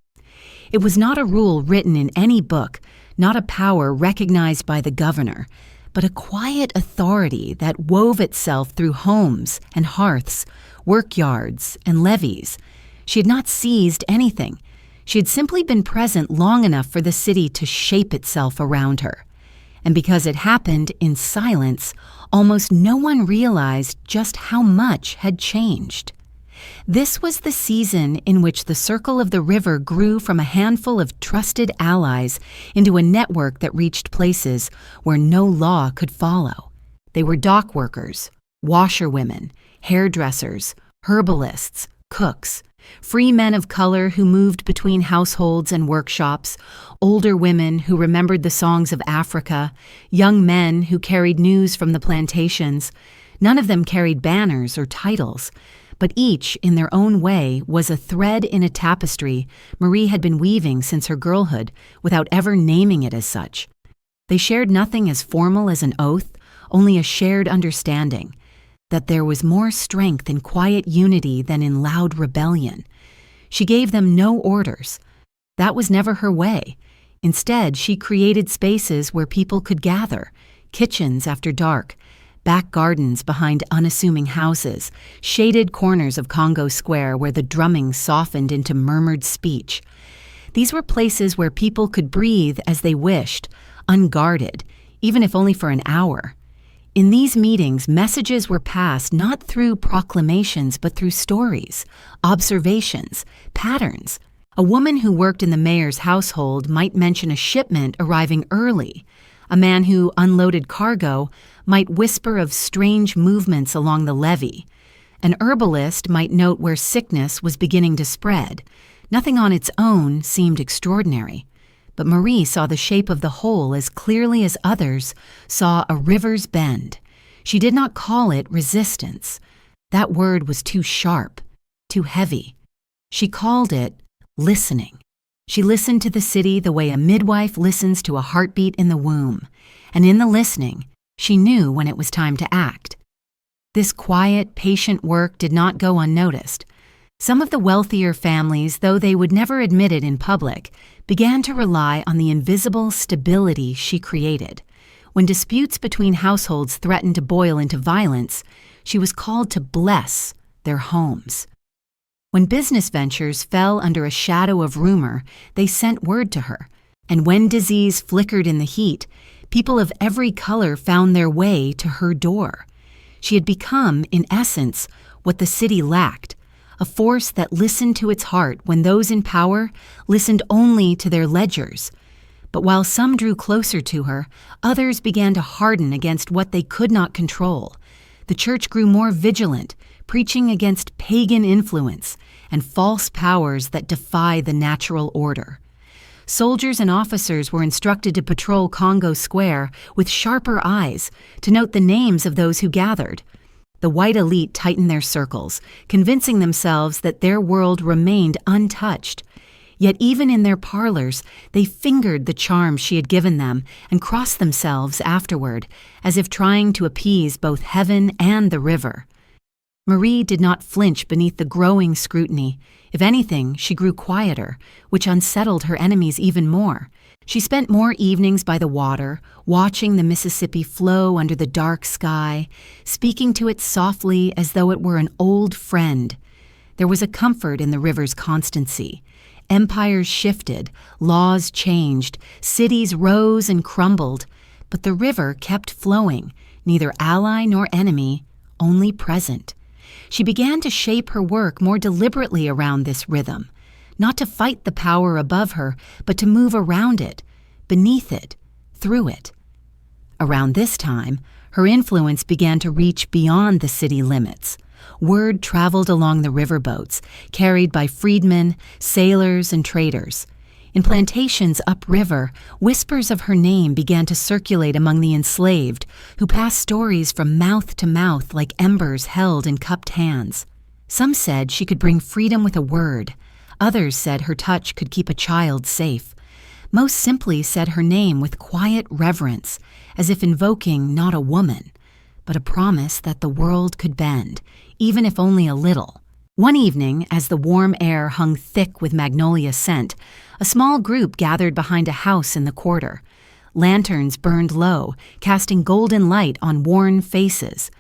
It was not a rule written in any book, not a power recognized by the governor, but a quiet authority that wove itself through homes and hearths, workyards and levees. She had not seized anything. She had simply been present long enough for the city to shape itself around her. And because it happened in silence, almost no one realized just how much had changed. This was the season in which the circle of the river grew from a handful of trusted allies into a network that reached places where no law could follow. They were dock workers, washerwomen, hairdressers, herbalists, cooks, free men of color who moved between households and workshops, older women who remembered the songs of Africa, young men who carried news from the plantations. None of them carried banners or titles, but each, in their own way, was a thread in a tapestry Marie had been weaving since her girlhood without ever naming it as such. They shared nothing as formal as an oath, only a shared understanding that there was more strength in quiet unity than in loud rebellion. She gave them no orders. That was never her way. Instead, she created spaces where people could gather, kitchens after dark, back gardens behind unassuming houses, shaded corners of Congo Square where the drumming softened into murmured speech. These were places where people could breathe as they wished, unguarded, even if only for an hour. In these meetings, messages were passed not through proclamations but through stories, observations, patterns. A woman who worked in the mayor's household might mention a shipment arriving early. A man who unloaded cargo might whisper of strange movements along the levee. An herbalist might note where sickness was beginning to spread. Nothing on its own seemed extraordinary, but Marie saw the shape of the whole as clearly as others saw a river's bend. She did not call it resistance. That word was too sharp, too heavy. She called it listening. She listened to the city the way a midwife listens to a heartbeat in the womb, and in the listening, she knew when it was time to act. This quiet, patient work did not go unnoticed. Some of the wealthier families, though they would never admit it in public, began to rely on the invisible stability she created. When disputes between households threatened to boil into violence, she was called to bless their homes. When business ventures fell under a shadow of rumor, they sent word to her. And when disease flickered in the heat, people of every color found their way to her door. She had become, in essence, what the city lacked, a force that listened to its heart when those in power listened only to their ledgers. But while some drew closer to her, others began to harden against what they could not control. The church grew more vigilant, preaching against pagan influence and false powers that defy the natural order. Soldiers and officers were instructed to patrol Congo Square with sharper eyes to note the names of those who gathered. The white elite tightened their circles, convincing themselves that their world remained untouched. Yet even in their parlors, they fingered the charms she had given them and crossed themselves afterward, as if trying to appease both heaven and the river. Marie did not flinch beneath the growing scrutiny. If anything, she grew quieter, which unsettled her enemies even more. She spent more evenings by the water, watching the Mississippi flow under the dark sky, speaking to it softly as though it were an old friend. There was a comfort in the river's constancy. Empires shifted, laws changed, cities rose and crumbled, but the river kept flowing, neither ally nor enemy, only present. She began to shape her work more deliberately around this rhythm, not to fight the power above her, but to move around it, beneath it, through it. Around this time, her influence began to reach beyond the city limits. Word traveled along the riverboats, carried by freedmen, sailors, and traders. In plantations upriver, whispers of her name began to circulate among the enslaved, who passed stories from mouth to mouth like embers held in cupped hands. Some said she could bring freedom with a word. Others said her touch could keep a child safe. Most simply said her name with quiet reverence, as if invoking not a woman, but a promise that the world could bend, even if only a little. One evening, as the warm air hung thick with magnolia scent, a small group gathered behind a house in the quarter. Lanterns burned low, casting golden light on worn faces.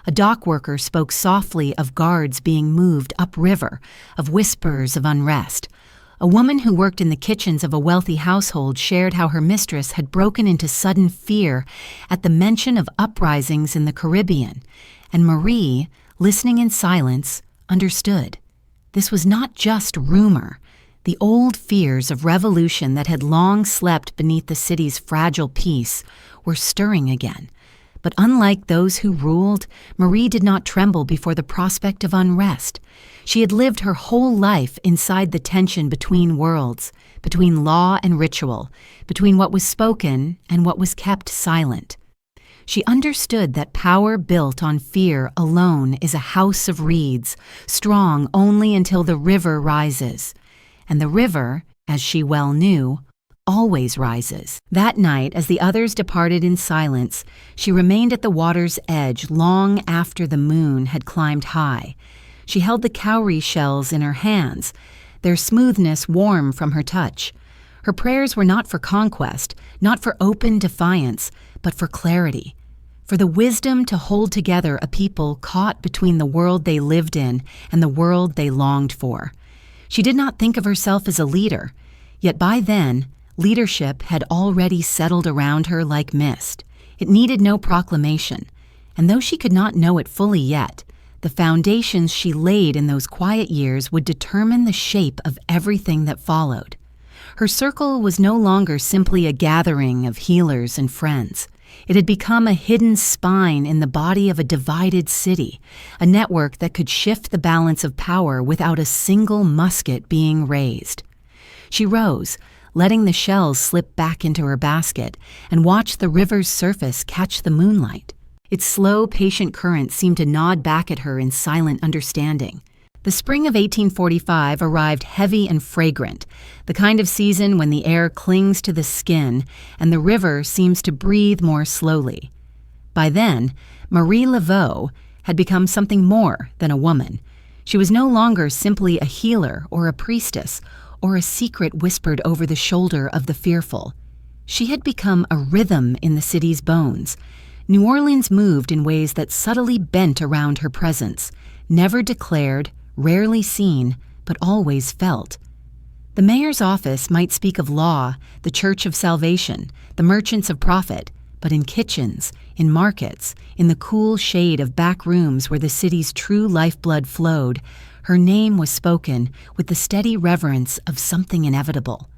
A dock worker spoke softly of guards being moved upriver, of whispers of unrest. A woman who worked in the kitchens of a wealthy household shared how her mistress had broken into sudden fear at the mention of uprisings in the Caribbean, and Marie, listening in silence, understood. This was not just rumor. The old fears of revolution that had long slept beneath the city's fragile peace were stirring again. But unlike those who ruled, Marie did not tremble before the prospect of unrest. She had lived her whole life inside the tension between worlds, between law and ritual, between what was spoken and what was kept silent. She understood that power built on fear alone is a house of reeds, strong only until the river rises. And the river, as she well knew, always rises. That night, as the others departed in silence, she remained at the water's edge long after the moon had climbed high. She held the cowrie shells in her hands, their smoothness warm from her touch. Her prayers were not for conquest, not for open defiance, but for clarity, for the wisdom to hold together a people caught between the world they lived in and the world they longed for. She did not think of herself as a leader, yet by then, leadership had already settled around her like mist. It needed no proclamation, and though she could not know it fully yet, the foundations she laid in those quiet years would determine the shape of everything that followed. Her circle was no longer simply a gathering of healers and friends. It had become a hidden spine in the body of a divided city, a network that could shift the balance of power without a single musket being raised. She rose, letting the shells slip back into her basket, and watched the river's surface catch the moonlight. Its slow, patient current seemed to nod back at her in silent understanding. The spring of 1845 arrived heavy and fragrant, the kind of season when the air clings to the skin and the river seems to breathe more slowly. By then, Marie Laveau had become something more than a woman. She was no longer simply a healer or a priestess, or a secret whispered over the shoulder of the fearful. She had become a rhythm in the city's bones. New Orleans moved in ways that subtly bent around her presence, never declared, rarely seen, but always felt. The mayor's office might speak of law, the church of salvation, the merchants of profit, but in kitchens, in markets, in the cool shade of back rooms where the city's true lifeblood flowed, her name was spoken with the steady reverence of something inevitable.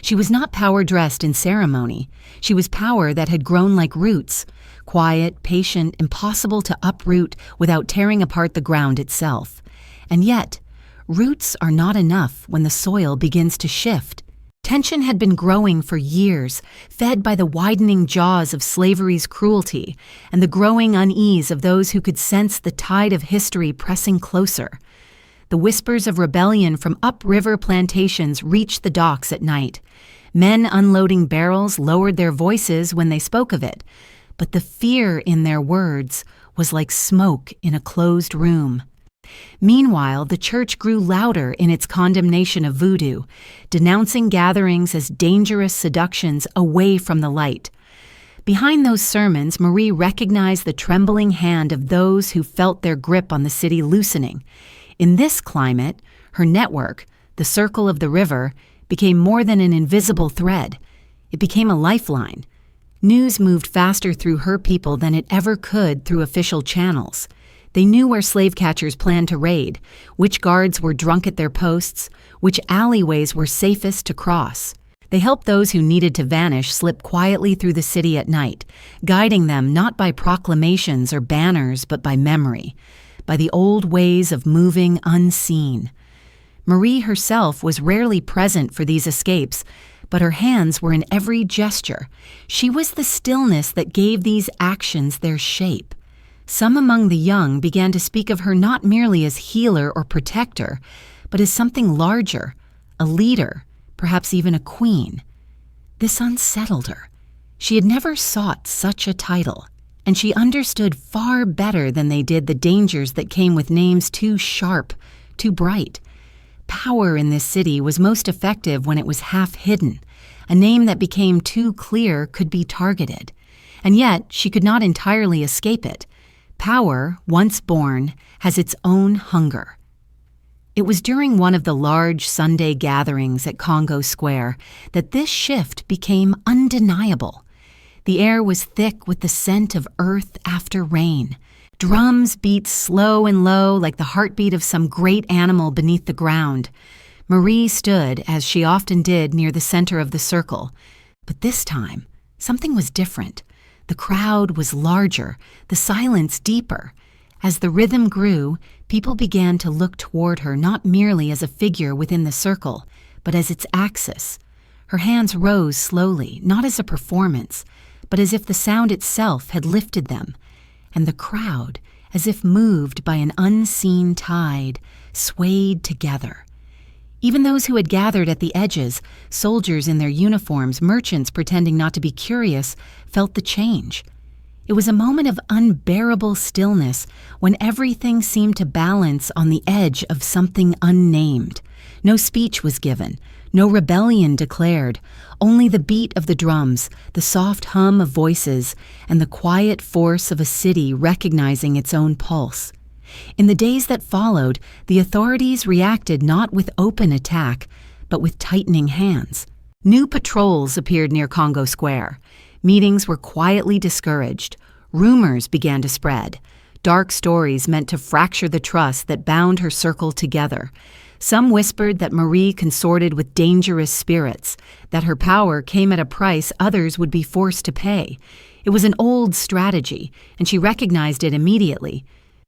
She was not power dressed in ceremony. She was power that had grown like roots, quiet, patient, impossible to uproot without tearing apart the ground itself. And yet, roots are not enough when the soil begins to shift. Tension had been growing for years, fed by the widening jaws of slavery's cruelty and the growing unease of those who could sense the tide of history pressing closer. The whispers of rebellion from upriver plantations reached the docks at night. Men unloading barrels lowered their voices when they spoke of it, but the fear in their words was like smoke in a closed room. Meanwhile, the church grew louder in its condemnation of voodoo, denouncing gatherings as dangerous seductions away from the light. Behind those sermons, Marie recognized the trembling hand of those who felt their grip on the city loosening. In this climate, her network, the circle of the river, became more than an invisible thread. It became a lifeline. News moved faster through her people than it ever could through official channels. They knew where slave catchers planned to raid, which guards were drunk at their posts, which alleyways were safest to cross. They helped those who needed to vanish slip quietly through the city at night, guiding them not by proclamations or banners but by memory, by the old ways of moving unseen. Marie herself was rarely present for these escapes, but her hands were in every gesture. She was the stillness that gave these actions their shape. Some among the young began to speak of her not merely as healer or protector, but as something larger, a leader, perhaps even a queen. This unsettled her. She had never sought such a title, and she understood far better than they did the dangers that came with names too sharp, too bright. Power in this city was most effective when it was half hidden. A name that became too clear could be targeted. And yet, she could not entirely escape it. Power, once born, has its own hunger. It was during one of the large Sunday gatherings at Congo Square that this shift became undeniable. The air was thick with the scent of earth after rain. Drums beat slow and low like the heartbeat of some great animal beneath the ground. Marie stood, as she often did, near the center of the circle. But this time, something was different. The crowd was larger, the silence deeper. As the rhythm grew, people began to look toward her not merely as a figure within the circle, but as its axis. Her hands rose slowly, not as a performance, but as if the sound itself had lifted them. And the crowd, as if moved by an unseen tide, swayed together. Even those who had gathered at the edges, soldiers in their uniforms, merchants pretending not to be curious, felt the change. It was a moment of unbearable stillness when everything seemed to balance on the edge of something unnamed. No speech was given, no rebellion declared, only the beat of the drums, the soft hum of voices, and the quiet force of a city recognizing its own pulse. In the days that followed, the authorities reacted not with open attack, but with tightening hands. New patrols appeared near Congo Square. Meetings were quietly discouraged. Rumors began to spread. Dark stories meant to fracture the trust that bound her circle together. Some whispered that Marie consorted with dangerous spirits, that her power came at a price others would be forced to pay. It was an old strategy, and she recognized it immediately.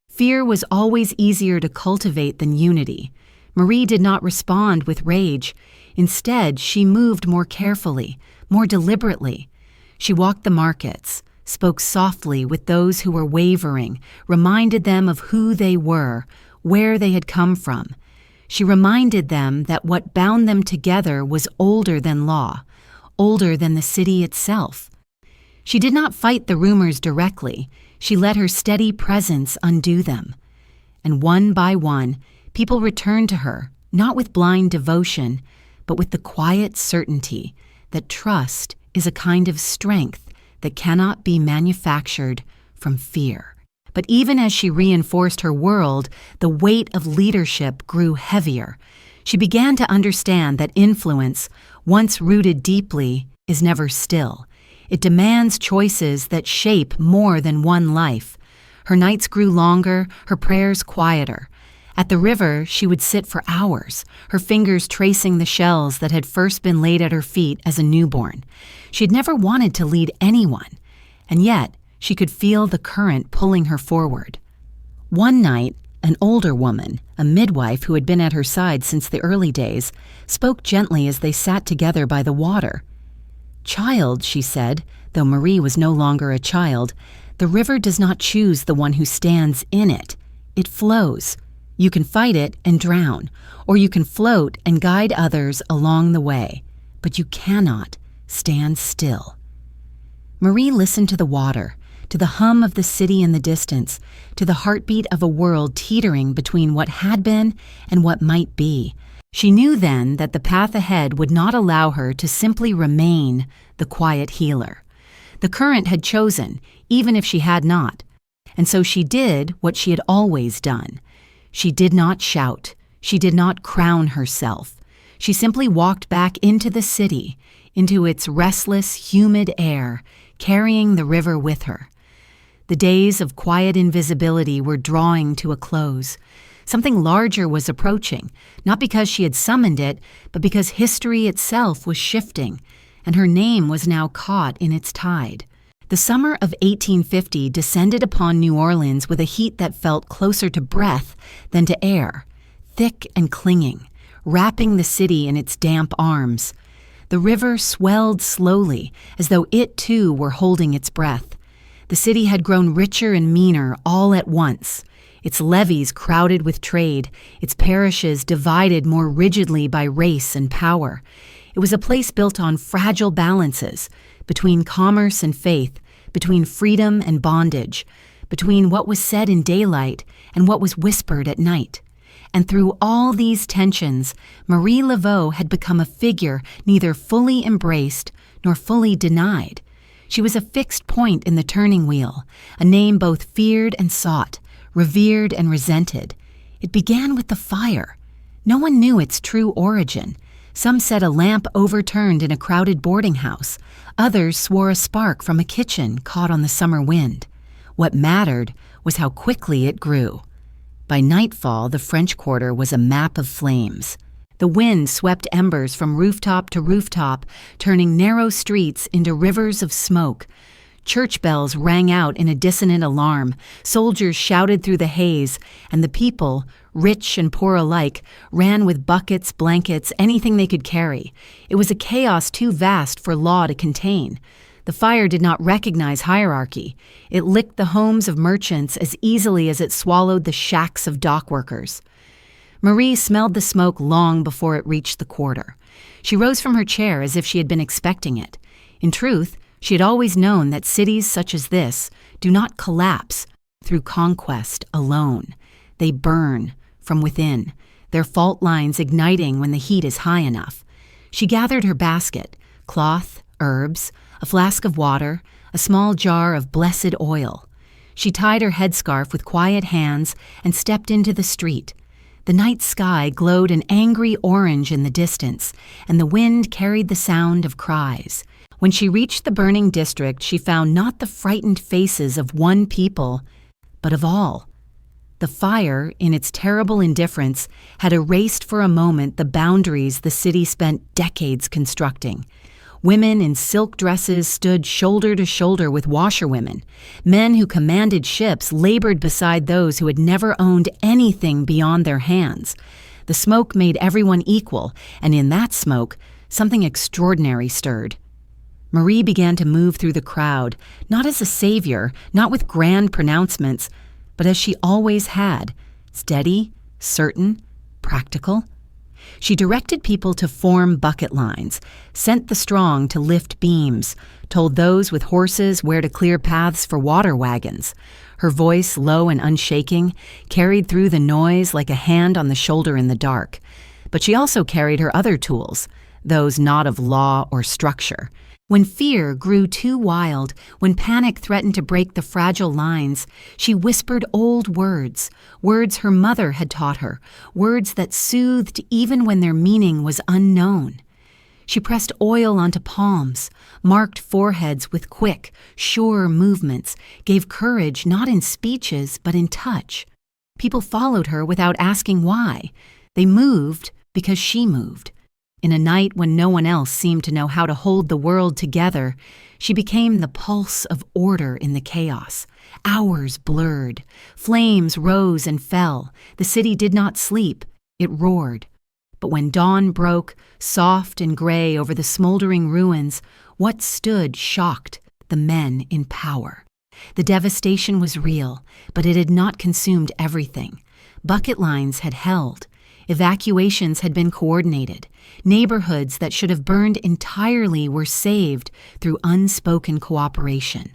Fear was always easier to cultivate than unity. Marie did not respond with rage. Instead, she moved more carefully, more deliberately. She walked the markets, spoke softly with those who were wavering, reminded them of who they were, where they had come from. She reminded them that what bound them together was older than law, older than the city itself. She did not fight the rumors directly. She let her steady presence undo them. And one by one, People returned to her, not with blind devotion, but with the quiet certainty that trust is a kind of strength that cannot be manufactured from fear. But even as she reinforced her world, the weight of leadership grew heavier. She began to understand that influence, once rooted deeply, is never still. It demands choices that shape more than one life. Her nights grew longer, her prayers quieter. At the river, she would sit for hours, her fingers tracing the shells that had first been laid at her feet as a newborn. She had never wanted to lead anyone, and yet she could feel the current pulling her forward. One night, an older woman, a midwife who had been at her side since the early days, spoke gently as they sat together by the water. "Child," she said, though Marie was no longer a child, "the river does not choose the one who stands in it. It flows. You can fight it and drown, or you can float and guide others along the way, but you cannot stand still." Marie listened to the water, to the hum of the city in the distance, to the heartbeat of a world teetering between what had been and what might be. She knew then that the path ahead would not allow her to simply remain the quiet healer. The current had chosen, even if she had not, and so she did what she had always done. She did not shout. She did not crown herself. She simply walked back into the city, into its restless, humid air, carrying the river with her. The days of quiet invisibility were drawing to a close. Something larger was approaching, not because she had summoned it, but because history itself was shifting, and her name was now caught in its tide. The summer of 1850 descended upon New Orleans with a heat that felt closer to breath than to air, thick and clinging, wrapping the city in its damp arms. The river swelled slowly, as though it too were holding its breath. The city had grown richer and meaner all at once, its levees crowded with trade, its parishes divided more rigidly by race and power. It was a place built on fragile balances, between commerce and faith, between freedom and bondage, between what was said in daylight and what was whispered at night. And through all these tensions, Marie Laveau had become a figure neither fully embraced nor fully denied. She was a fixed point in the turning wheel, a name both feared and sought, revered and resented. It began with the fire. No one knew its true origin. Some said a lamp overturned in a crowded boarding house. Others swore a spark from a kitchen caught on the summer wind. What mattered was how quickly it grew. By nightfall, the French Quarter was a map of flames. The wind swept embers from rooftop to rooftop, turning narrow streets into rivers of smoke. Church bells rang out in a dissonant alarm, soldiers shouted through the haze, and the people, rich and poor alike, ran with buckets, blankets, anything they could carry. It was a chaos too vast for law to contain. The fire did not recognize hierarchy. It licked the homes of merchants as easily as it swallowed the shacks of dock workers. Marie smelled the smoke long before it reached the quarter. She rose from her chair as if she had been expecting it. In truth, she had always known that cities such as this do not collapse through conquest alone. They burn from within, their fault lines igniting when the heat is high enough. She gathered her basket, cloth, herbs, a flask of water, a small jar of blessed oil. She tied her headscarf with quiet hands and stepped into the street. The night sky glowed an angry orange in the distance, and the wind carried the sound of cries. When she reached the burning district, she found not the frightened faces of one people, but of all. The fire, in its terrible indifference, had erased for a moment the boundaries the city spent decades constructing. Women in silk dresses stood shoulder to shoulder with washerwomen. Men who commanded ships labored beside those who had never owned anything beyond their hands. The smoke made everyone equal, and in that smoke, something extraordinary stirred. Marie began to move through the crowd, not as a savior, not with grand pronouncements, but as she always had, steady, certain, practical. She directed people to form bucket lines, sent the strong to lift beams, told those with horses where to clear paths for water wagons. Her voice, low and unshaking, carried through the noise like a hand on the shoulder in the dark. But she also carried her other tools, those not of law or structure. When fear grew too wild, when panic threatened to break the fragile lines, she whispered old words, words her mother had taught her, words that soothed even when their meaning was unknown. She pressed oil onto palms, marked foreheads with quick, sure movements, gave courage not in speeches but in touch. People followed her without asking why. They moved because she moved. In a night when no one else seemed to know how to hold the world together, she became the pulse of order in the chaos. Hours blurred. Flames rose and fell. The city did not sleep. It roared. But when dawn broke, soft and gray over the smoldering ruins, what stood shocked the men in power. The devastation was real, but it had not consumed everything. Bucket lines had held. Evacuations had been coordinated. Neighborhoods that should have burned entirely were saved through unspoken cooperation.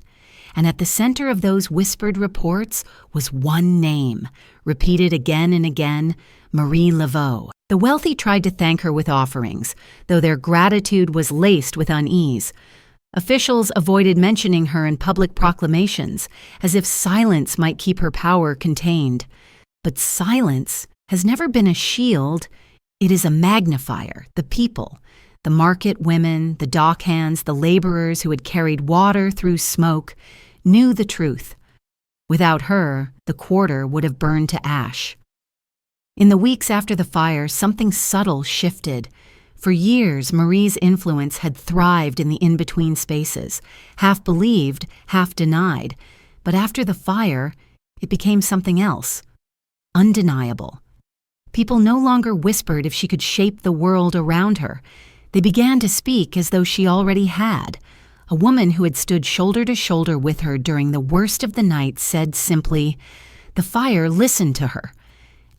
And at the center of those whispered reports was one name, repeated again and again, Marie Laveau. The wealthy tried to thank her with offerings, though their gratitude was laced with unease. Officials avoided mentioning her in public proclamations, as if silence might keep her power contained. But silence has never been a shield. It is a magnifier, the people, the market women, the dock hands, the laborers who had carried water through smoke, knew the truth. Without her, the quarter would have burned to ash. In the weeks after the fire, something subtle shifted. For years, Marie's influence had thrived in the in-between spaces, half believed, half denied. But after the fire, it became something else, undeniable. People no longer whispered if she could shape the world around her. They began to speak as though she already had. A woman who had stood shoulder to shoulder with her during the worst of the night said simply, "The fire listened to her."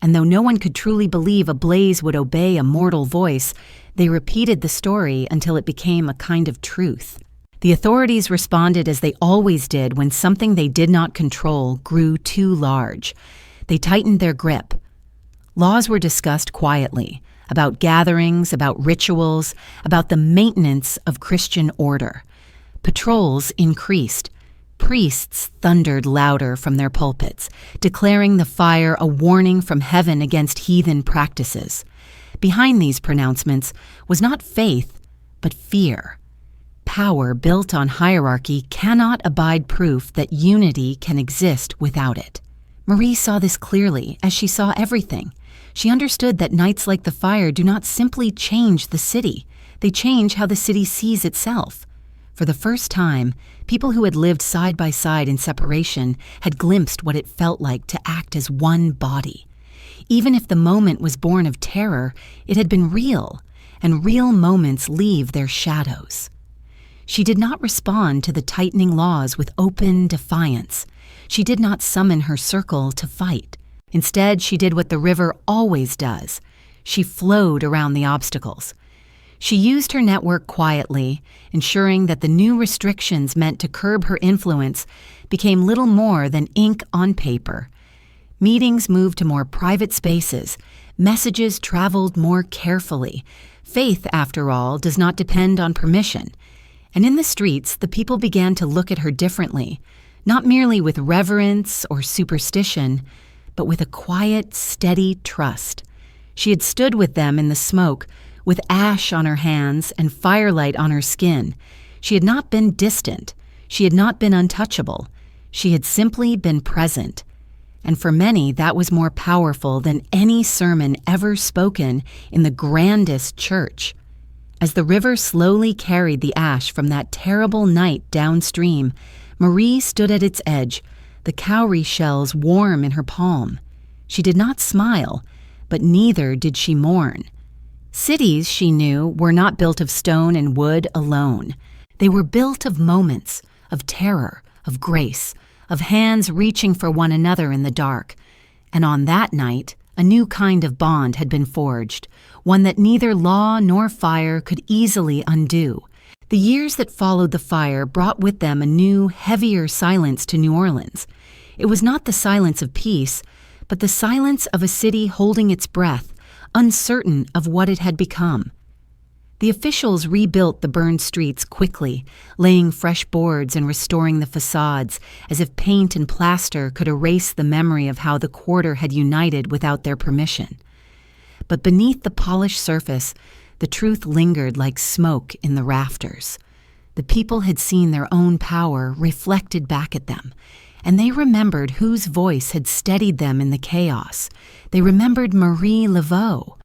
And though no one could truly believe a blaze would obey a mortal voice, they repeated the story until it became a kind of truth. The authorities responded as they always did when something they did not control grew too large. They tightened their grip. Laws were discussed quietly, about gatherings, about rituals, about the maintenance of Christian order. Patrols increased. Priests thundered louder from their pulpits, declaring the fire a warning from heaven against heathen practices. Behind these pronouncements was not faith, but fear. Power built on hierarchy cannot abide proof that unity can exist without it. Marie saw this clearly, as she saw everything. She understood that nights like the fire do not simply change the city. They change how the city sees itself. For the first time, people who had lived side by side in separation had glimpsed what it felt like to act as one body. Even if the moment was born of terror, it had been real, and real moments leave their shadows. She did not respond to the tightening laws with open defiance. She did not summon her circle to fight. Instead, she did what the river always does. She flowed around the obstacles. She used her network quietly, ensuring that the new restrictions meant to curb her influence became little more than ink on paper. Meetings moved to more private spaces. Messages traveled more carefully. Faith, after all, does not depend on permission. And in the streets, the people began to look at her differently, not merely with reverence or superstition, but with a quiet, steady trust. She had stood with them in the smoke, with ash on her hands and firelight on her skin. She had not been distant. She had not been untouchable. She had simply been present. And for many, that was more powerful than any sermon ever spoken in the grandest church. As the river slowly carried the ash from that terrible night downstream, Marie stood at its edge, the cowrie shells warm in her palm. She did not smile, but neither did she mourn. Cities, she knew, were not built of stone and wood alone. They were built of moments, of terror, of grace, of hands reaching for one another in the dark. And on that night, A new kind of bond had been forged, one that neither law nor fire could easily undo. The years that followed the fire brought with them a new, heavier silence to New Orleans. It was not the silence of peace, but the silence of a city holding its breath, uncertain of what it had become. The officials rebuilt the burned streets quickly, laying fresh boards and restoring the facades, as if paint and plaster could erase the memory of how the quarter had united without their permission. But beneath the polished surface, the truth lingered like smoke in the rafters. The people had seen their own power reflected back at them, and they remembered whose voice had steadied them in the chaos. They remembered Marie Laveau.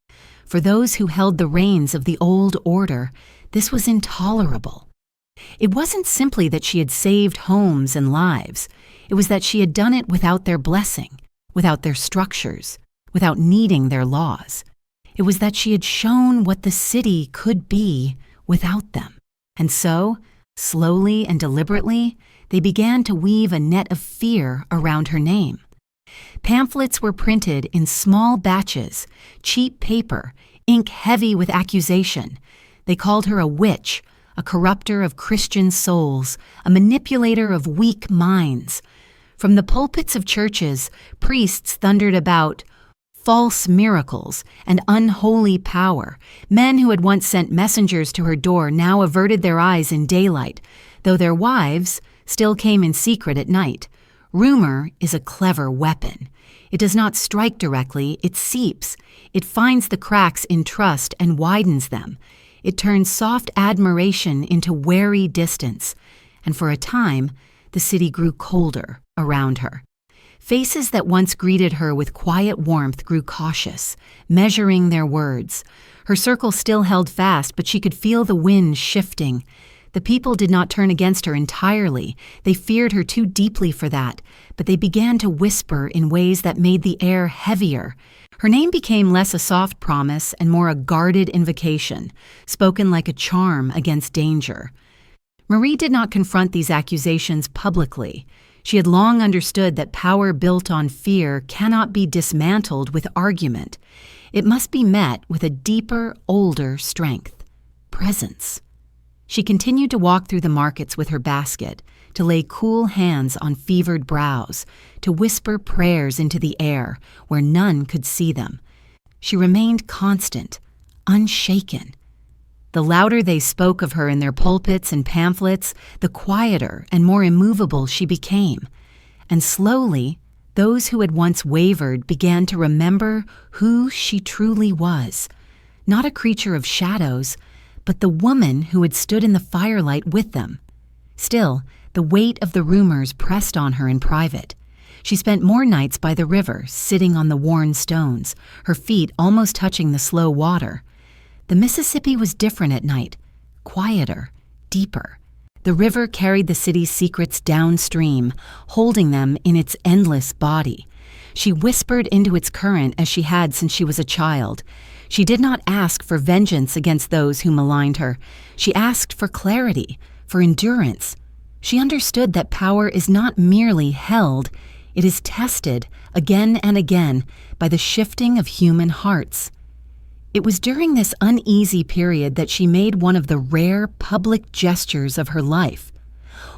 For those who held the reins of the old order, this was intolerable. It wasn't simply that she had saved homes and lives. It was that she had done it without their blessing, without their structures, without needing their laws. It was that she had shown what the city could be without them. And so, slowly and deliberately, they began to weave a net of fear around her name. Pamphlets were printed in small batches, cheap paper, ink heavy with accusation. They called her a witch, a corrupter of Christian souls, a manipulator of weak minds. From the pulpits of churches, priests thundered about false miracles and unholy power. Men who had once sent messengers to her door now averted their eyes in daylight, though their wives still came in secret at night. Rumor is a clever weapon. It does not strike directly, it seeps. It finds the cracks in trust and widens them. It turns soft admiration into wary distance. And for a time, the city grew colder around her. Faces that once greeted her with quiet warmth grew cautious, measuring their words. Her circle still held fast, but she could feel the wind shifting. The people did not turn against her entirely. They feared her too deeply for that, but they began to whisper in ways that made the air heavier. Her name became less a soft promise and more a guarded invocation, spoken like a charm against danger. Marie did not confront these accusations publicly. She had long understood that power built on fear cannot be dismantled with argument. It must be met with a deeper, older strength, presence. She continued to walk through the markets with her basket, to lay cool hands on fevered brows, to whisper prayers into the air where none could see them. She remained constant, unshaken. The louder they spoke of her in their pulpits and pamphlets, the quieter and more immovable she became. And slowly, those who had once wavered began to remember who she truly was. Not a creature of shadows, but the woman who had stood in the firelight with them. Still, the weight of the rumors pressed on her in private. She spent more nights by the river, sitting on the worn stones, her feet almost touching the slow water. The Mississippi was different at night, quieter, deeper. The river carried the city's secrets downstream, holding them in its endless body. She whispered into its current as she had since she was a child. She did not ask for vengeance against those who maligned her. She asked for clarity, for endurance. She understood that power is not merely held, it is tested again and again by the shifting of human hearts. It was during this uneasy period that she made one of the rare public gestures of her life.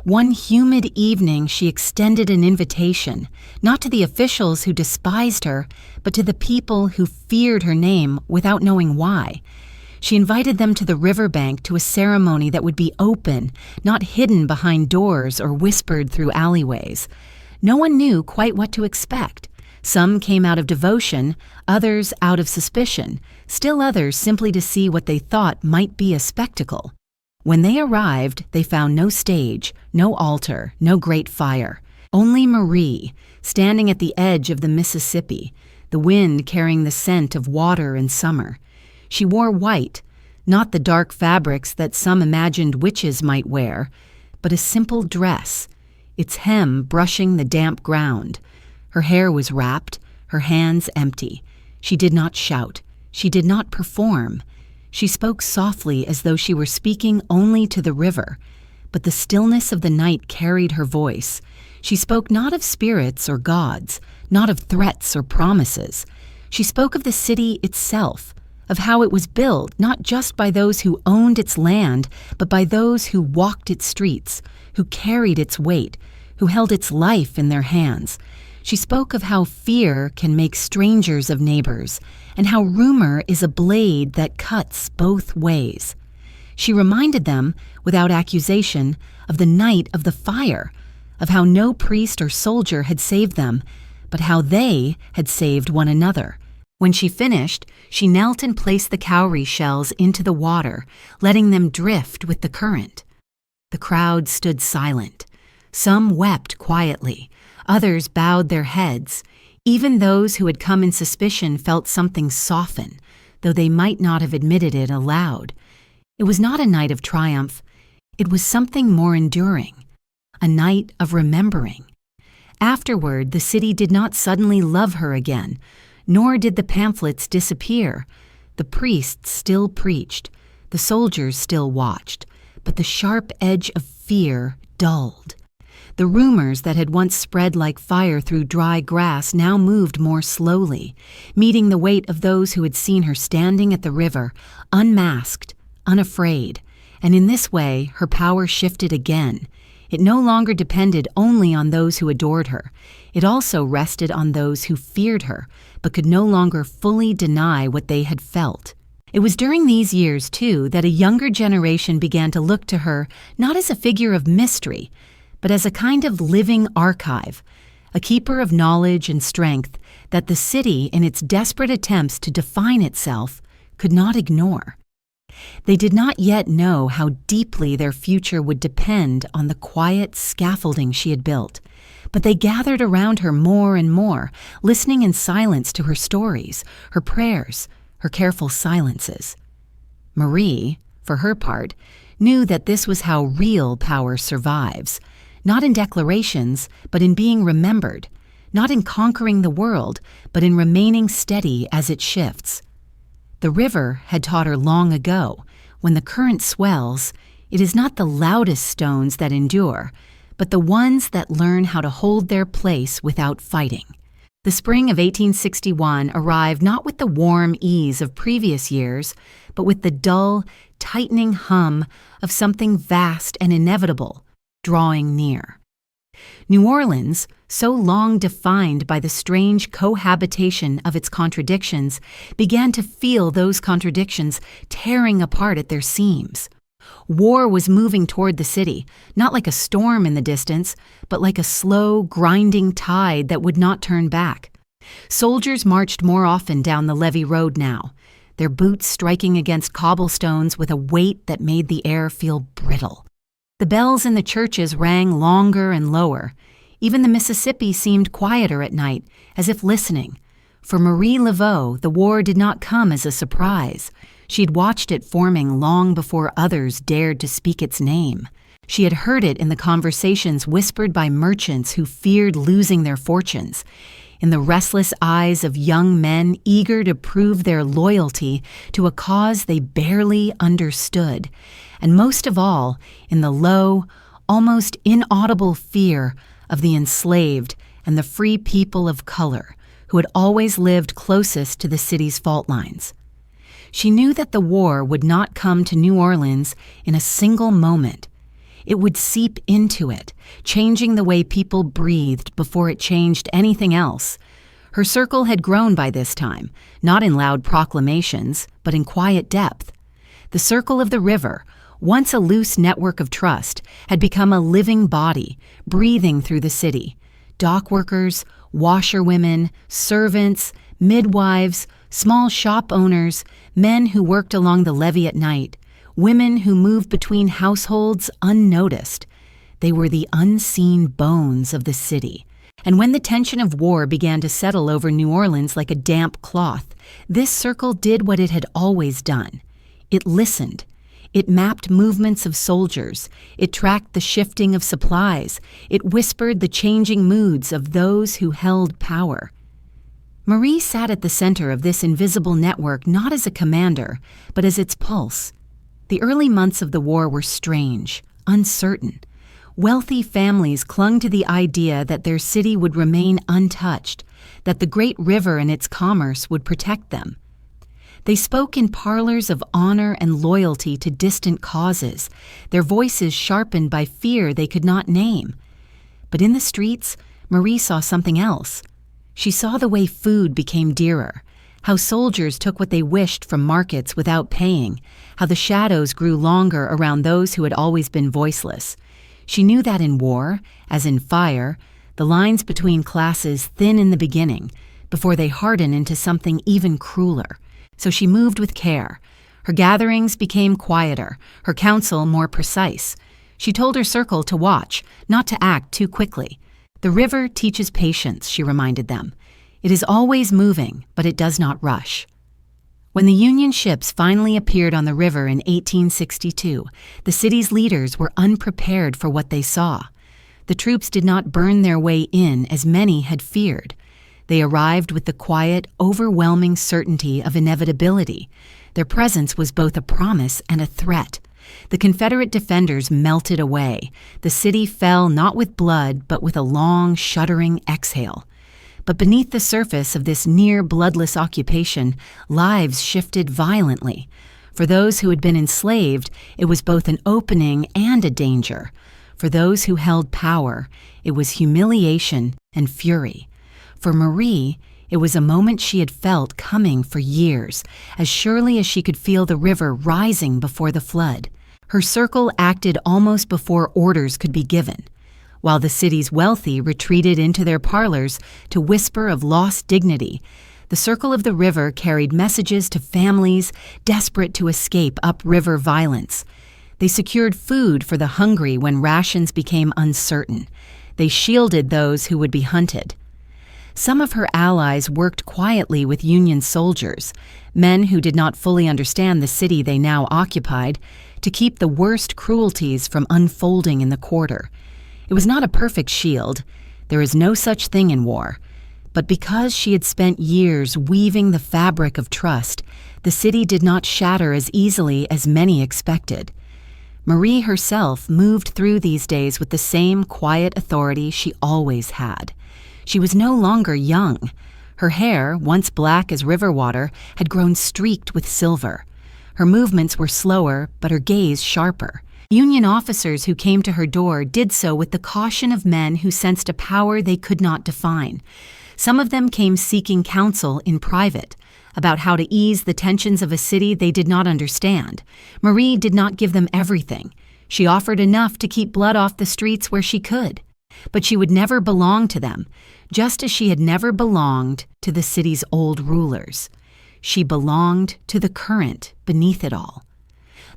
One humid evening, she extended an invitation, not to the officials who despised her, but to the people who feared her name without knowing why. She invited them to the riverbank to a ceremony that would be open, not hidden behind doors or whispered through alleyways. No one knew quite what to expect. Some came out of devotion, others out of suspicion, still others simply to see what they thought might be a spectacle. When they arrived, they found no stage, no altar, no great fire. Only Marie, standing at the edge of the Mississippi, the wind carrying the scent of water and summer. She wore white, not the dark fabrics that some imagined witches might wear, but a simple dress, its hem brushing the damp ground. Her hair was wrapped, her hands empty. She did not shout. She did not perform. She spoke softly as though she were speaking only to the river, but the stillness of the night carried her voice. She spoke not of spirits or gods, not of threats or promises. She spoke of the city itself, of how it was built not just by those who owned its land, but by those who walked its streets, who carried its weight, who held its life in their hands. She spoke of how fear can make strangers of neighbors, and how rumor is a blade that cuts both ways. She reminded them, without accusation, of the night of the fire, of how no priest or soldier had saved them, but how they had saved one another. When she finished, she knelt and placed the cowrie shells into the water, letting them drift with the current. The crowd stood silent. Some wept quietly. Others bowed their heads. Even those who had come in suspicion felt something soften, though they might not have admitted it aloud. It was not a night of triumph. It was something more enduring, a night of remembering. Afterward, the city did not suddenly love her again, nor did the pamphlets disappear. The priests still preached, the soldiers still watched, but the sharp edge of fear dulled. The rumors that had once spread like fire through dry grass now moved more slowly, meeting the weight of those who had seen her standing at the river, unmasked, unafraid. And in this way, her power shifted again. It no longer depended only on those who adored her. It also rested on those who feared her, but could no longer fully deny what they had felt. It was during these years, too, that a younger generation began to look to her not as a figure of mystery, but as a kind of living archive, a keeper of knowledge and strength that the city, in its desperate attempts to define itself, could not ignore. They did not yet know how deeply their future would depend on the quiet scaffolding she had built, but they gathered around her more and more, listening in silence to her stories, her prayers, her careful silences. Marie, for her part, knew that this was how real power survives, not in declarations, but in being remembered, not in conquering the world, but in remaining steady as it shifts. The river had taught her long ago, when the current swells, it is not the loudest stones that endure, but the ones that learn how to hold their place without fighting. The spring of 1861 arrived not with the warm ease of previous years, but with the dull, tightening hum of something vast and inevitable, drawing near. New Orleans, so long defined by the strange cohabitation of its contradictions, began to feel those contradictions tearing apart at their seams. War was moving toward the city, not like a storm in the distance, but like a slow, grinding tide that would not turn back. Soldiers marched more often down the levee road now, their boots striking against cobblestones with a weight that made the air feel brittle. The bells in the churches rang longer and lower. Even the Mississippi seemed quieter at night, as if listening. For Marie Laveau, the war did not come as a surprise. She had watched it forming long before others dared to speak its name. She had heard it in the conversations whispered by merchants who feared losing their fortunes, in the restless eyes of young men eager to prove their loyalty to a cause they barely understood, and most of all, in the low, almost inaudible fear of the enslaved and the free people of color who had always lived closest to the city's fault lines. She knew that the war would not come to New Orleans in a single moment. It would seep into it, changing the way people breathed before it changed anything else. Her circle had grown by this time, not in loud proclamations, but in quiet depth. The circle of the river, once a loose network of trust, had become a living body, breathing through the city. Dock workers, washerwomen, servants, midwives, small shop owners, men who worked along the levee at night, women who moved between households unnoticed. They were the unseen bones of the city. And when the tension of war began to settle over New Orleans like a damp cloth, this circle did what it had always done. It listened. It mapped movements of soldiers. It tracked the shifting of supplies. It whispered the changing moods of those who held power. Marie sat at the center of this invisible network not as a commander, but as its pulse. The early months of the war were strange, uncertain. Wealthy families clung to the idea that their city would remain untouched, that the great river and its commerce would protect them. They spoke in parlors of honor and loyalty to distant causes, their voices sharpened by fear they could not name. But in the streets, Marie saw something else. She saw the way food became dearer, how soldiers took what they wished from markets without paying, how the shadows grew longer around those who had always been voiceless. She knew that in war, as in fire, the lines between classes thin in the beginning, before they harden into something even crueler. So she moved with care. Her gatherings became quieter, her counsel more precise. She told her circle to watch, not to act too quickly. The river teaches patience, she reminded them. It is always moving, but it does not rush. When the Union ships finally appeared on the river in 1862, the city's leaders were unprepared for what they saw. The troops did not burn their way in as many had feared. They arrived with the quiet, overwhelming certainty of inevitability. Their presence was both a promise and a threat. The Confederate defenders melted away. The city fell not with blood, but with a long, shuddering exhale. But beneath the surface of this near-bloodless occupation, lives shifted violently. For those who had been enslaved, it was both an opening and a danger. For those who held power, it was humiliation and fury. For Marie, it was a moment she had felt coming for years, as surely as she could feel the river rising before the flood. Her circle acted almost before orders could be given. While the city's wealthy retreated into their parlors to whisper of lost dignity, the circle of the river carried messages to families desperate to escape upriver violence. They secured food for the hungry when rations became uncertain. They shielded those who would be hunted. Some of her allies worked quietly with Union soldiers, men who did not fully understand the city they now occupied, to keep the worst cruelties from unfolding in the quarter. It was not a perfect shield. There is no such thing in war. But because she had spent years weaving the fabric of trust, the city did not shatter as easily as many expected. Marie herself moved through these days with the same quiet authority she always had. She was no longer young. Her hair, once black as river water, had grown streaked with silver. Her movements were slower, but her gaze sharper. Union officers who came to her door did so with the caution of men who sensed a power they could not define. Some of them came seeking counsel in private about how to ease the tensions of a city they did not understand. Marie did not give them everything. She offered enough to keep blood off the streets where she could. But she would never belong to them, just as she had never belonged to the city's old rulers. She belonged to the current beneath it all.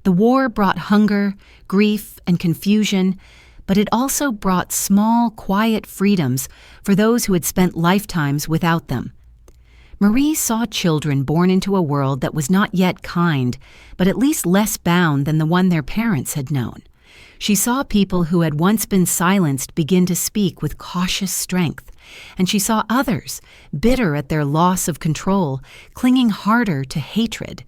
The war brought hunger, grief, and confusion, but it also brought small, quiet freedoms for those who had spent lifetimes without them. Marie saw children born into a world that was not yet kind, but at least less bound than the one their parents had known. She saw people who had once been silenced begin to speak with cautious strength, and she saw others, bitter at their loss of control, clinging harder to hatred.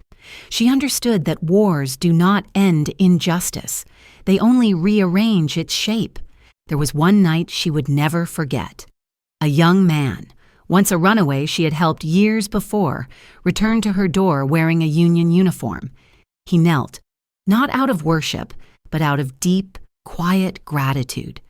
She understood that wars do not end injustice. They only rearrange its shape. There was one night she would never forget. A young man, once a runaway she had helped years before, returned to her door wearing a Union uniform. He knelt, not out of worship, but out of deep, quiet gratitude.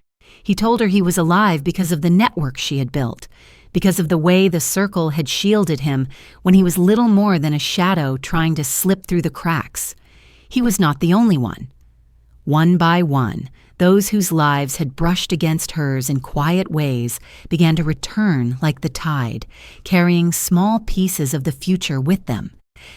He told her he was alive because of the network she had built, because of the way the circle had shielded him when he was little more than a shadow trying to slip through the cracks. He was not the only one. One by one, those whose lives had brushed against hers in quiet ways began to return like the tide, carrying small pieces of the future with them.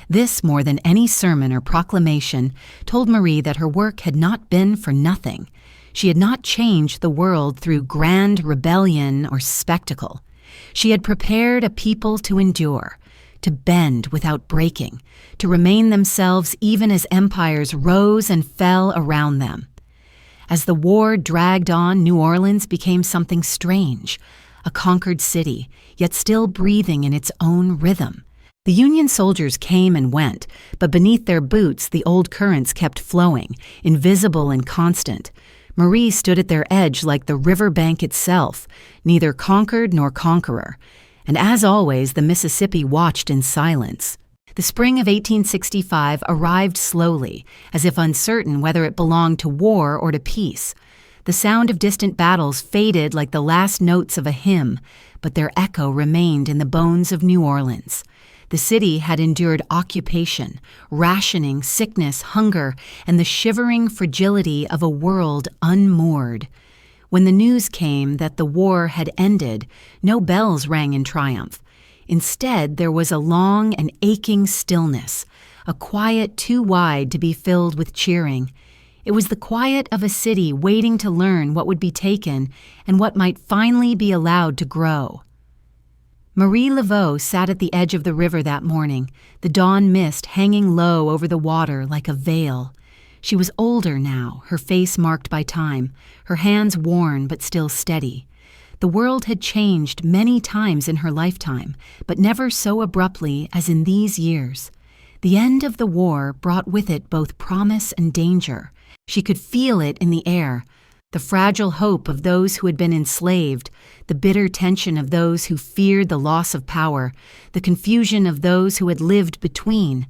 This, more than any sermon or proclamation, told Marie that her work had not been for nothing. She had not changed the world through grand rebellion or spectacle. She had prepared a people to endure, to bend without breaking, to remain themselves even as empires rose and fell around them. As the war dragged on, New Orleans became something strange, a conquered city, yet still breathing in its own rhythm. The Union soldiers came and went, but beneath their boots the old currents kept flowing, invisible and constant. Marie stood at their edge like the river bank itself, neither conquered nor conqueror. And as always, the Mississippi watched in silence. The spring of 1865 arrived slowly, as if uncertain whether it belonged to war or to peace. The sound of distant battles faded like the last notes of a hymn, but their echo remained in the bones of New Orleans. The city had endured occupation, rationing, sickness, hunger, and the shivering fragility of a world unmoored. When the news came that the war had ended, no bells rang in triumph. Instead, there was a long and aching stillness, a quiet too wide to be filled with cheering. It was the quiet of a city waiting to learn what would be taken and what might finally be allowed to grow. Marie Laveau sat at the edge of the river that morning, the dawn mist hanging low over the water like a veil. She was older now, her face marked by time, her hands worn but still steady. The world had changed many times in her lifetime, but never so abruptly as in these years. The end of the war brought with it both promise and danger. She could feel it in the air, the fragile hope of those who had been enslaved, the bitter tension of those who feared the loss of power, the confusion of those who had lived between.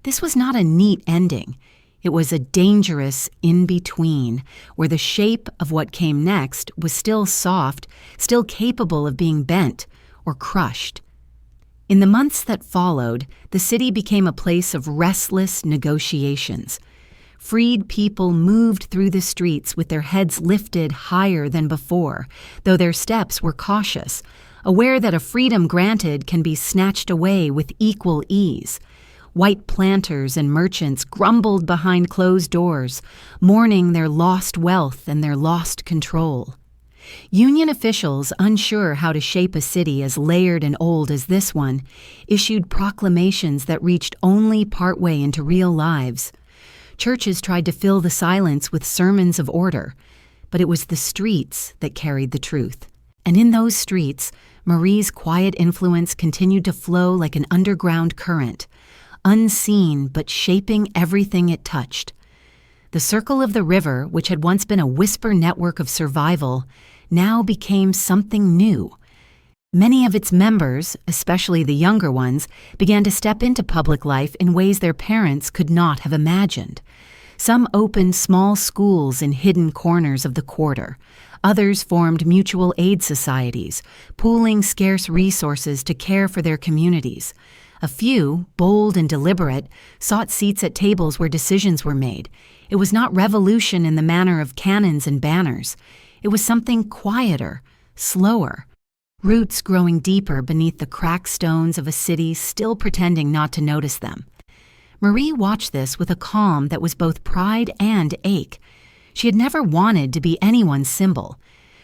This was not a neat ending. It was a dangerous in-between, where the shape of what came next was still soft, still capable of being bent or crushed. In the months that followed, the city became a place of restless negotiations. Freed people moved through the streets with their heads lifted higher than before, though their steps were cautious, aware that a freedom granted can be snatched away with equal ease. White planters and merchants grumbled behind closed doors, mourning their lost wealth and their lost control. Union officials, unsure how to shape a city as layered and old as this one, issued proclamations that reached only partway into real lives. Churches tried to fill the silence with sermons of order, but it was the streets that carried the truth. And in those streets, Marie's quiet influence continued to flow like an underground current, unseen but shaping everything it touched. The circle of the river, which had once been a whisper network of survival, now became something new. Many of its members, especially the younger ones, began to step into public life in ways their parents could not have imagined. Some opened small schools in hidden corners of the quarter. Others formed mutual aid societies, pooling scarce resources to care for their communities. A few, bold and deliberate, sought seats at tables where decisions were made. It was not revolution in the manner of cannons and banners. It was something quieter, slower, roots growing deeper beneath the cracked stones of a city still pretending not to notice them. Marie watched this with a calm that was both pride and ache. She had never wanted to be anyone's symbol.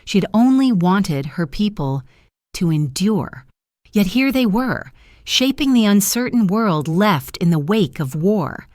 She had only wanted her people to endure. Yet here they were, shaping the uncertain world left in the wake of war.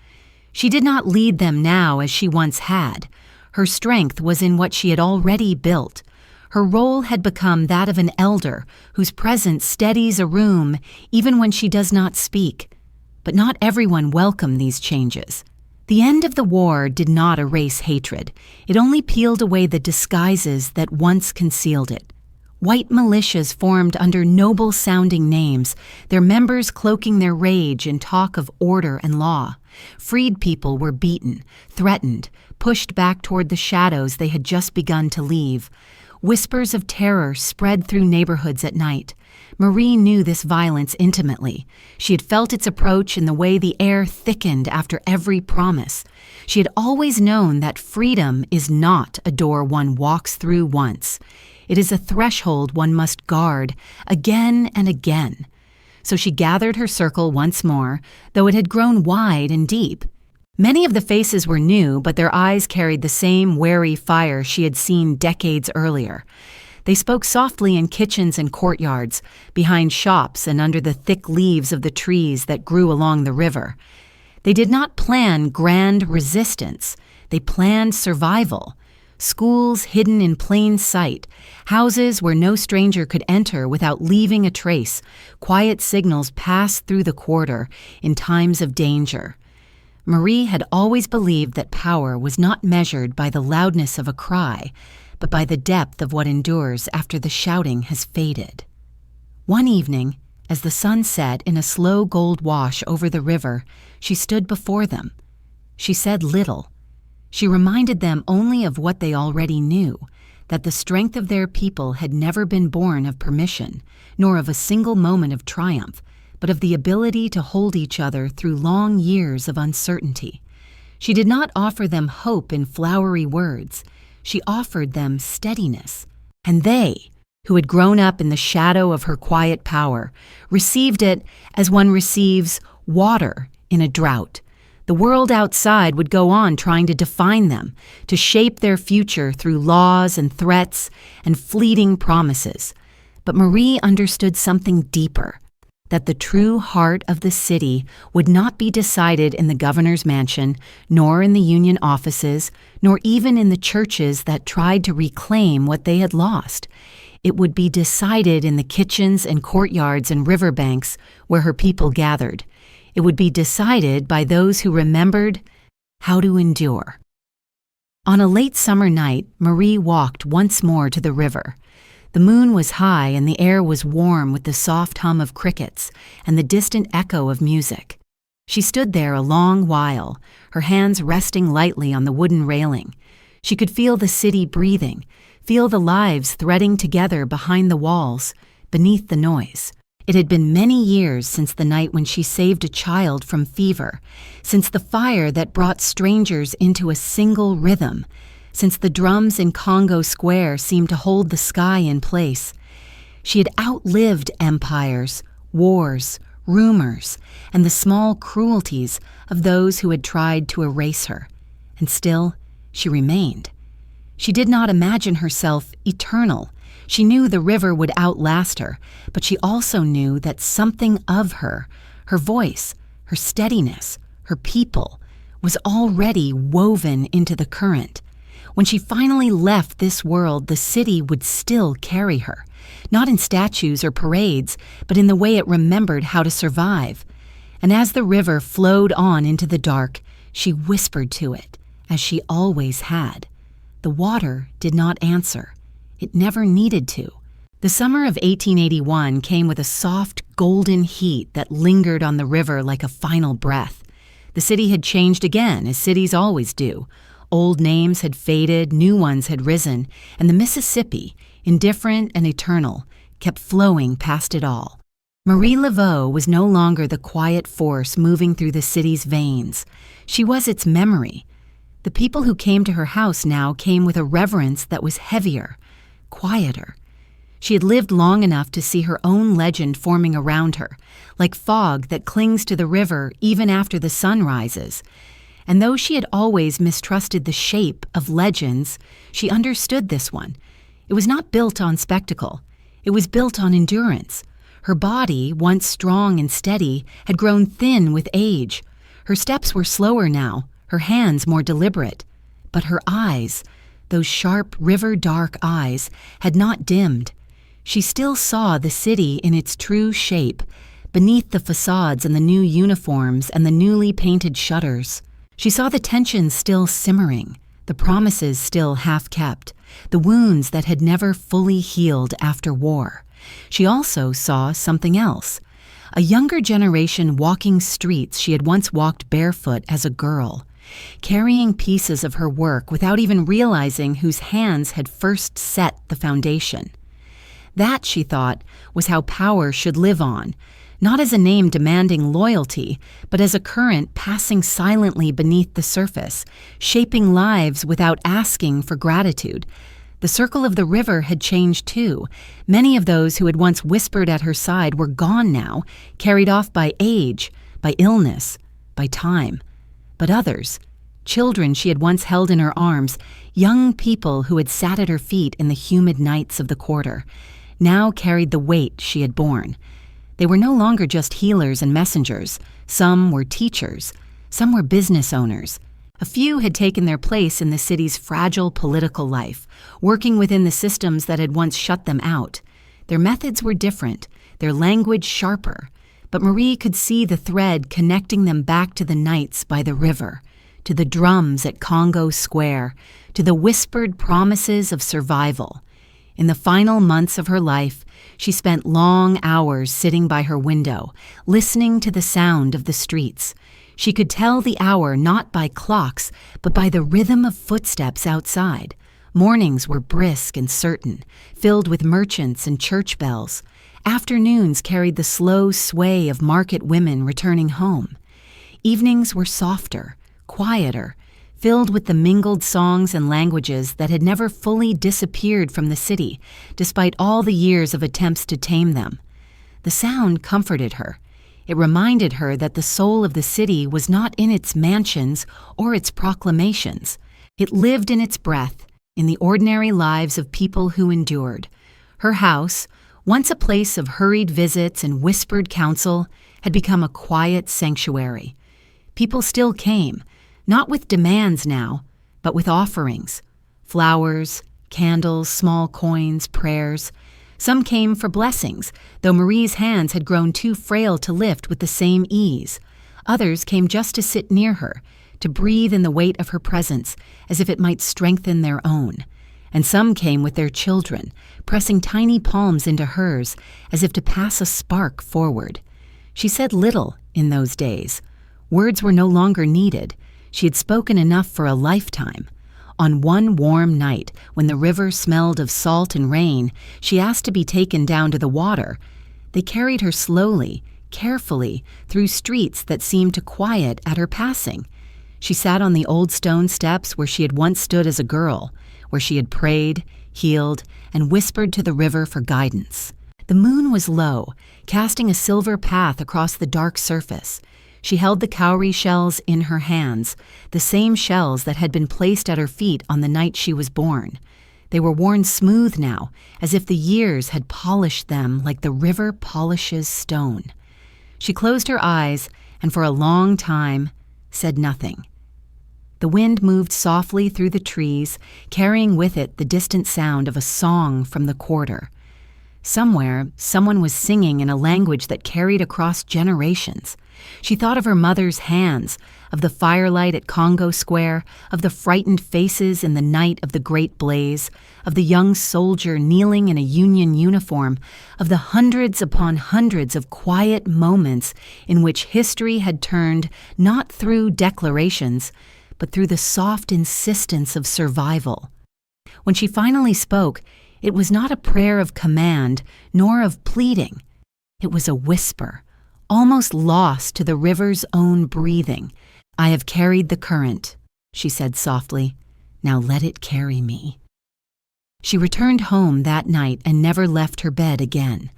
She did not lead them now as she once had. Her strength was in what she had already built. Her role had become that of an elder whose presence steadies a room even when she does not speak. But not everyone welcomed these changes. The end of the war did not erase hatred. It only peeled away the disguises that once concealed it. White militias formed under noble-sounding names, their members cloaking their rage in talk of order and law. Freed people were beaten, threatened, pushed back toward the shadows they had just begun to leave. Whispers of terror spread through neighborhoods at night. Marie knew this violence intimately. She had felt its approach in the way the air thickened after every promise. She had always known that freedom is not a door one walks through once. It is a threshold one must guard again and again. So she gathered her circle once more, though it had grown wide and deep. Many of the faces were new, but their eyes carried the same wary fire she had seen decades earlier. They spoke softly in kitchens and courtyards, behind shops and under the thick leaves of the trees that grew along the river. They did not plan grand resistance. They planned survival. Schools hidden in plain sight, houses where no stranger could enter without leaving a trace, quiet signals passed through the quarter in times of danger. Marie had always believed that power was not measured by the loudness of a cry, but by the depth of what endures after the shouting has faded. One evening, as the sun set in a slow gold wash over the river, she stood before them. She said little. She reminded them only of what they already knew, that the strength of their people had never been born of permission, nor of a single moment of triumph, but of the ability to hold each other through long years of uncertainty. She did not offer them hope in flowery words. She offered them steadiness. And they, who had grown up in the shadow of her quiet power, received it as one receives water in a drought. The world outside would go on trying to define them, to shape their future through laws and threats and fleeting promises. But Marie understood something deeper, that the true heart of the city would not be decided in the governor's mansion, nor in the union offices, nor even in the churches that tried to reclaim what they had lost. It would be decided in the kitchens and courtyards and riverbanks where her people gathered. It would be decided by those who remembered how to endure. On a late summer night, Marie walked once more to the river. The moon was high and the air was warm with the soft hum of crickets and the distant echo of music. She stood there a long while, her hands resting lightly on the wooden railing. She could feel the city breathing, feel the lives threading together behind the walls, beneath the noise. It had been many years since the night when she saved a child from fever, since the fire that brought strangers into a single rhythm, since the drums in Congo Square seemed to hold the sky in place. She had outlived empires, wars, rumors, and the small cruelties of those who had tried to erase her. And still, she remained. She did not imagine herself eternal. She knew the river would outlast her, but she also knew that something of her, her voice, her steadiness, her people, was already woven into the current. When she finally left this world, the city would still carry her, not in statues or parades, but in the way it remembered how to survive. And as the river flowed on into the dark, she whispered to it, as she always had. The water did not answer. It never needed to. The summer of 1881 came with a soft, golden heat that lingered on the river like a final breath. The city had changed again, as cities always do. Old names had faded, new ones had risen, and the Mississippi, indifferent and eternal, kept flowing past it all. Marie Laveau was no longer the quiet force moving through the city's veins. She was its memory. The people who came to her house now came with a reverence that was heavier, quieter. She had lived long enough to see her own legend forming around her, like fog that clings to the river even after the sun rises. And though she had always mistrusted the shape of legends, she understood this one. It was not built on spectacle. It was built on endurance. Her body, once strong and steady, had grown thin with age. Her steps were slower now, her hands more deliberate. But her eyes, those sharp, river-dark eyes, had not dimmed. She still saw the city in its true shape, beneath the facades and the new uniforms and the newly painted shutters. She saw the tensions still simmering, the promises still half-kept, the wounds that had never fully healed after war. She also saw something else, a younger generation walking streets she had once walked barefoot as a girl, carrying pieces of her work without even realizing whose hands had first set the foundation. That, she thought, was how power should live on, not as a name demanding loyalty, but as a current passing silently beneath the surface, shaping lives without asking for gratitude. The circle of the river had changed too. Many of those who had once whispered at her side were gone now, carried off by age, by illness, by time. But others, children she had once held in her arms, young people who had sat at her feet in the humid nights of the quarter, now carried the weight she had borne. They were no longer just healers and messengers. Some were teachers. Some were business owners. A few had taken their place in the city's fragile political life, working within the systems that had once shut them out. Their methods were different, their language sharper, but Marie could see the thread connecting them back to the nights by the river, to the drums at Congo Square, to the whispered promises of survival. In the final months of her life, she spent long hours sitting by her window, listening to the sound of the streets. She could tell the hour not by clocks, but by the rhythm of footsteps outside. Mornings were brisk and certain, filled with merchants and church bells. Afternoons carried the slow sway of market women returning home. Evenings were softer, quieter, filled with the mingled songs and languages that had never fully disappeared from the city, despite all the years of attempts to tame them. The sound comforted her. It reminded her that the soul of the city was not in its mansions or its proclamations. It lived in its breath, in the ordinary lives of people who endured. Her house, once a place of hurried visits and whispered counsel, had become a quiet sanctuary. People still came, not with demands now, but with offerings. Flowers, candles, small coins, prayers. Some came for blessings, though Marie's hands had grown too frail to lift with the same ease. Others came just to sit near her, to breathe in the weight of her presence, as if it might strengthen their own. And some came with their children, pressing tiny palms into hers, as if to pass a spark forward. She said little in those days. Words were no longer needed. She had spoken enough for a lifetime. On one warm night, when the river smelled of salt and rain, she asked to be taken down to the water. They carried her slowly, carefully, through streets that seemed to quiet at her passing. She sat on the old stone steps where she had once stood as a girl, where she had prayed, healed, and whispered to the river for guidance. The moon was low, casting a silver path across the dark surface. She held the cowrie shells in her hands, the same shells that had been placed at her feet on the night she was born. They were worn smooth now, as if the years had polished them like the river polishes stone. She closed her eyes and for a long time said nothing. The wind moved softly through the trees, carrying with it the distant sound of a song from the quarter. Somewhere, someone was singing in a language that carried across generations. She thought of her mother's hands, of the firelight at Congo Square, of the frightened faces in the night of the great blaze, of the young soldier kneeling in a Union uniform, of the hundreds upon hundreds of quiet moments in which history had turned not through declarations, but through the soft insistence of survival. When she finally spoke, it was not a prayer of command, nor of pleading. It was a whisper, almost lost to the river's own breathing. "I have carried the current," she said softly. "Now let it carry me." She returned home that night and never left her bed again.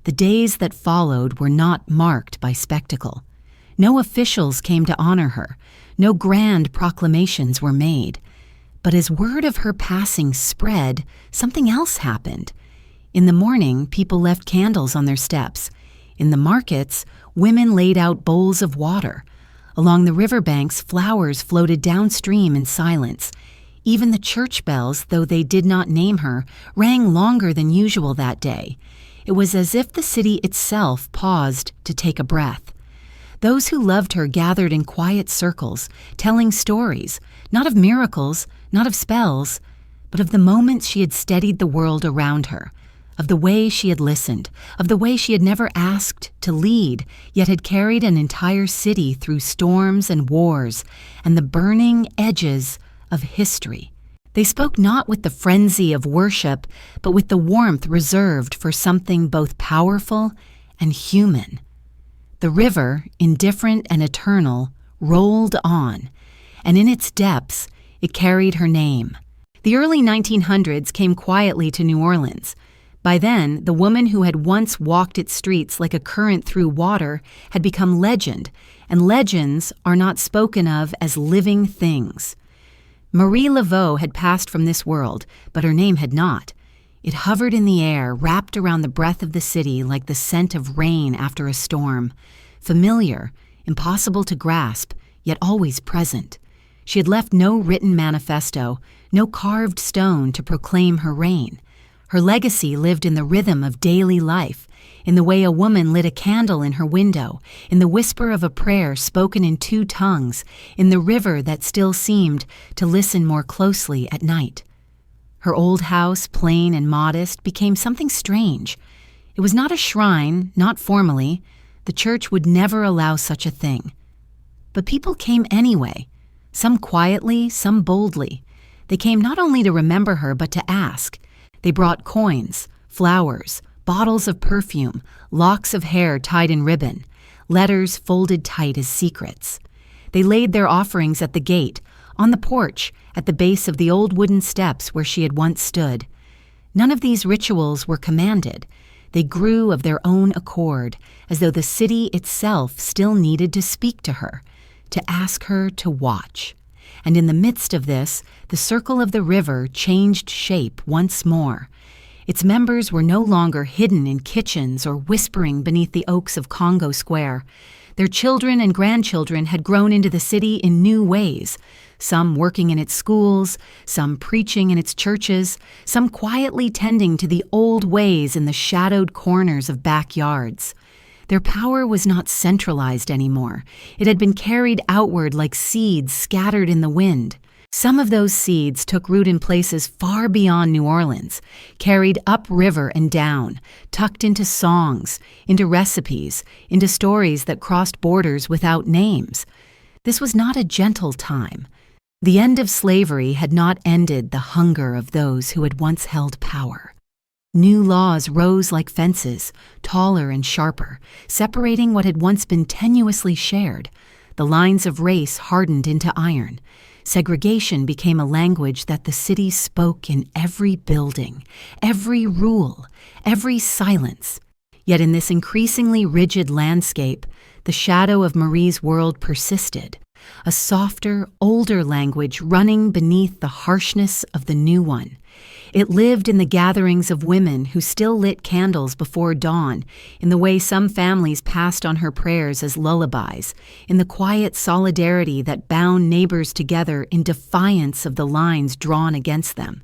The days that followed were not marked by spectacle. No officials came to honor her. No grand proclamations were made. But as word of her passing spread, something else happened. In the morning, people left candles on their steps. In the markets, women laid out bowls of water. Along the riverbanks, flowers floated downstream in silence. Even the church bells, though they did not name her, rang longer than usual that day. It was as if the city itself paused to take a breath. Those who loved her gathered in quiet circles, telling stories, not of miracles, not of spells, but of the moments she had steadied the world around her, of the way she had listened, of the way she had never asked to lead, yet had carried an entire city through storms and wars and the burning edges of history. They spoke not with the frenzy of worship, but with the warmth reserved for something both powerful and human. The river, indifferent and eternal, rolled on, and in its depths it carried her name. The early 1900s came quietly to New Orleans. By then, the woman who had once walked its streets like a current through water had become legend, and legends are not spoken of as living things. Marie Laveau had passed from this world, but her name had not. It hovered in the air, wrapped around the breath of the city like the scent of rain after a storm. Familiar, impossible to grasp, yet always present. She had left no written manifesto, no carved stone to proclaim her reign. Her legacy lived in the rhythm of daily life, in the way a woman lit a candle in her window, in the whisper of a prayer spoken in two tongues, in the river that still seemed to listen more closely at night. Her old house, plain and modest, became something strange. It was not a shrine, not formally. The church would never allow such a thing. But people came anyway, some quietly, some boldly. They came not only to remember her, but to ask. They brought coins, flowers, bottles of perfume, locks of hair tied in ribbon, letters folded tight as secrets. They laid their offerings at the gate, on the porch, at the base of the old wooden steps where she had once stood. None of these rituals were commanded. They grew of their own accord, as though the city itself still needed to speak to her, to ask her to watch. And in the midst of this, the circle of the river changed shape once more. Its members were no longer hidden in kitchens or whispering beneath the oaks of Congo Square. Their children and grandchildren had grown into the city in new ways, some working in its schools, some preaching in its churches, some quietly tending to the old ways in the shadowed corners of backyards. Their power was not centralized anymore. It had been carried outward like seeds scattered in the wind. Some of those seeds took root in places far beyond New Orleans, carried upriver and down, tucked into songs, into recipes, into stories that crossed borders without names. This was not a gentle time. The end of slavery had not ended the hunger of those who had once held power. New laws rose like fences, taller and sharper, separating what had once been tenuously shared. The lines of race hardened into iron. Segregation became a language that the city spoke in every building, every rule, every silence. Yet in this increasingly rigid landscape, the shadow of Marie's world persisted, a softer, older language running beneath the harshness of the new one. It lived in the gatherings of women who still lit candles before dawn, in the way some families passed on her prayers as lullabies, in the quiet solidarity that bound neighbors together in defiance of the lines drawn against them.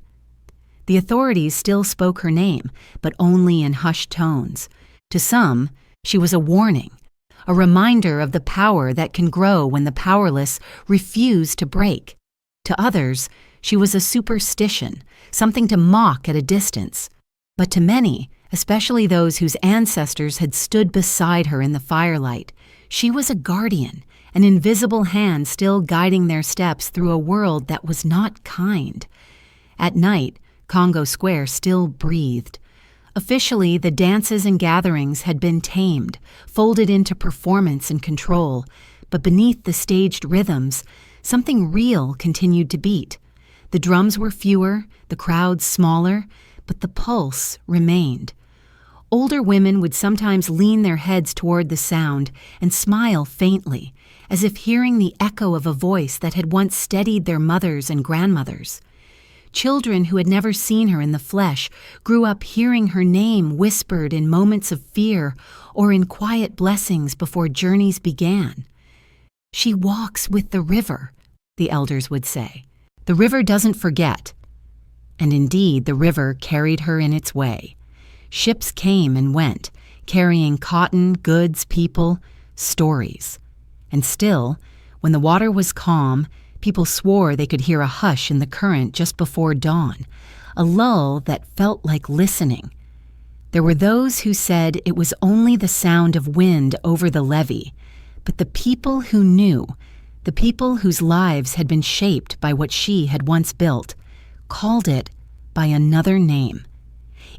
The authorities still spoke her name, but only in hushed tones. To some, she was a warning, a reminder of the power that can grow when the powerless refuse to break. To others, she was a superstition, something to mock at a distance. But to many, especially those whose ancestors had stood beside her in the firelight, she was a guardian, an invisible hand still guiding their steps through a world that was not kind. At night, Congo Square still breathed. Officially, the dances and gatherings had been tamed, folded into performance and control, but beneath the staged rhythms, something real continued to beat. The drums were fewer, the crowds smaller, but the pulse remained. Older women would sometimes lean their heads toward the sound and smile faintly, as if hearing the echo of a voice that had once steadied their mothers and grandmothers. Children who had never seen her in the flesh grew up hearing her name whispered in moments of fear or in quiet blessings before journeys began. "She walks with the river," the elders would say. "The river doesn't forget." And indeed, the river carried her in its way. Ships came and went, carrying cotton, goods, people, stories. And still, when the water was calm, people swore they could hear a hush in the current just before dawn, a lull that felt like listening. There were those who said it was only the sound of wind over the levee, but the people who knew, the people whose lives had been shaped by what she had once built, called it by another name.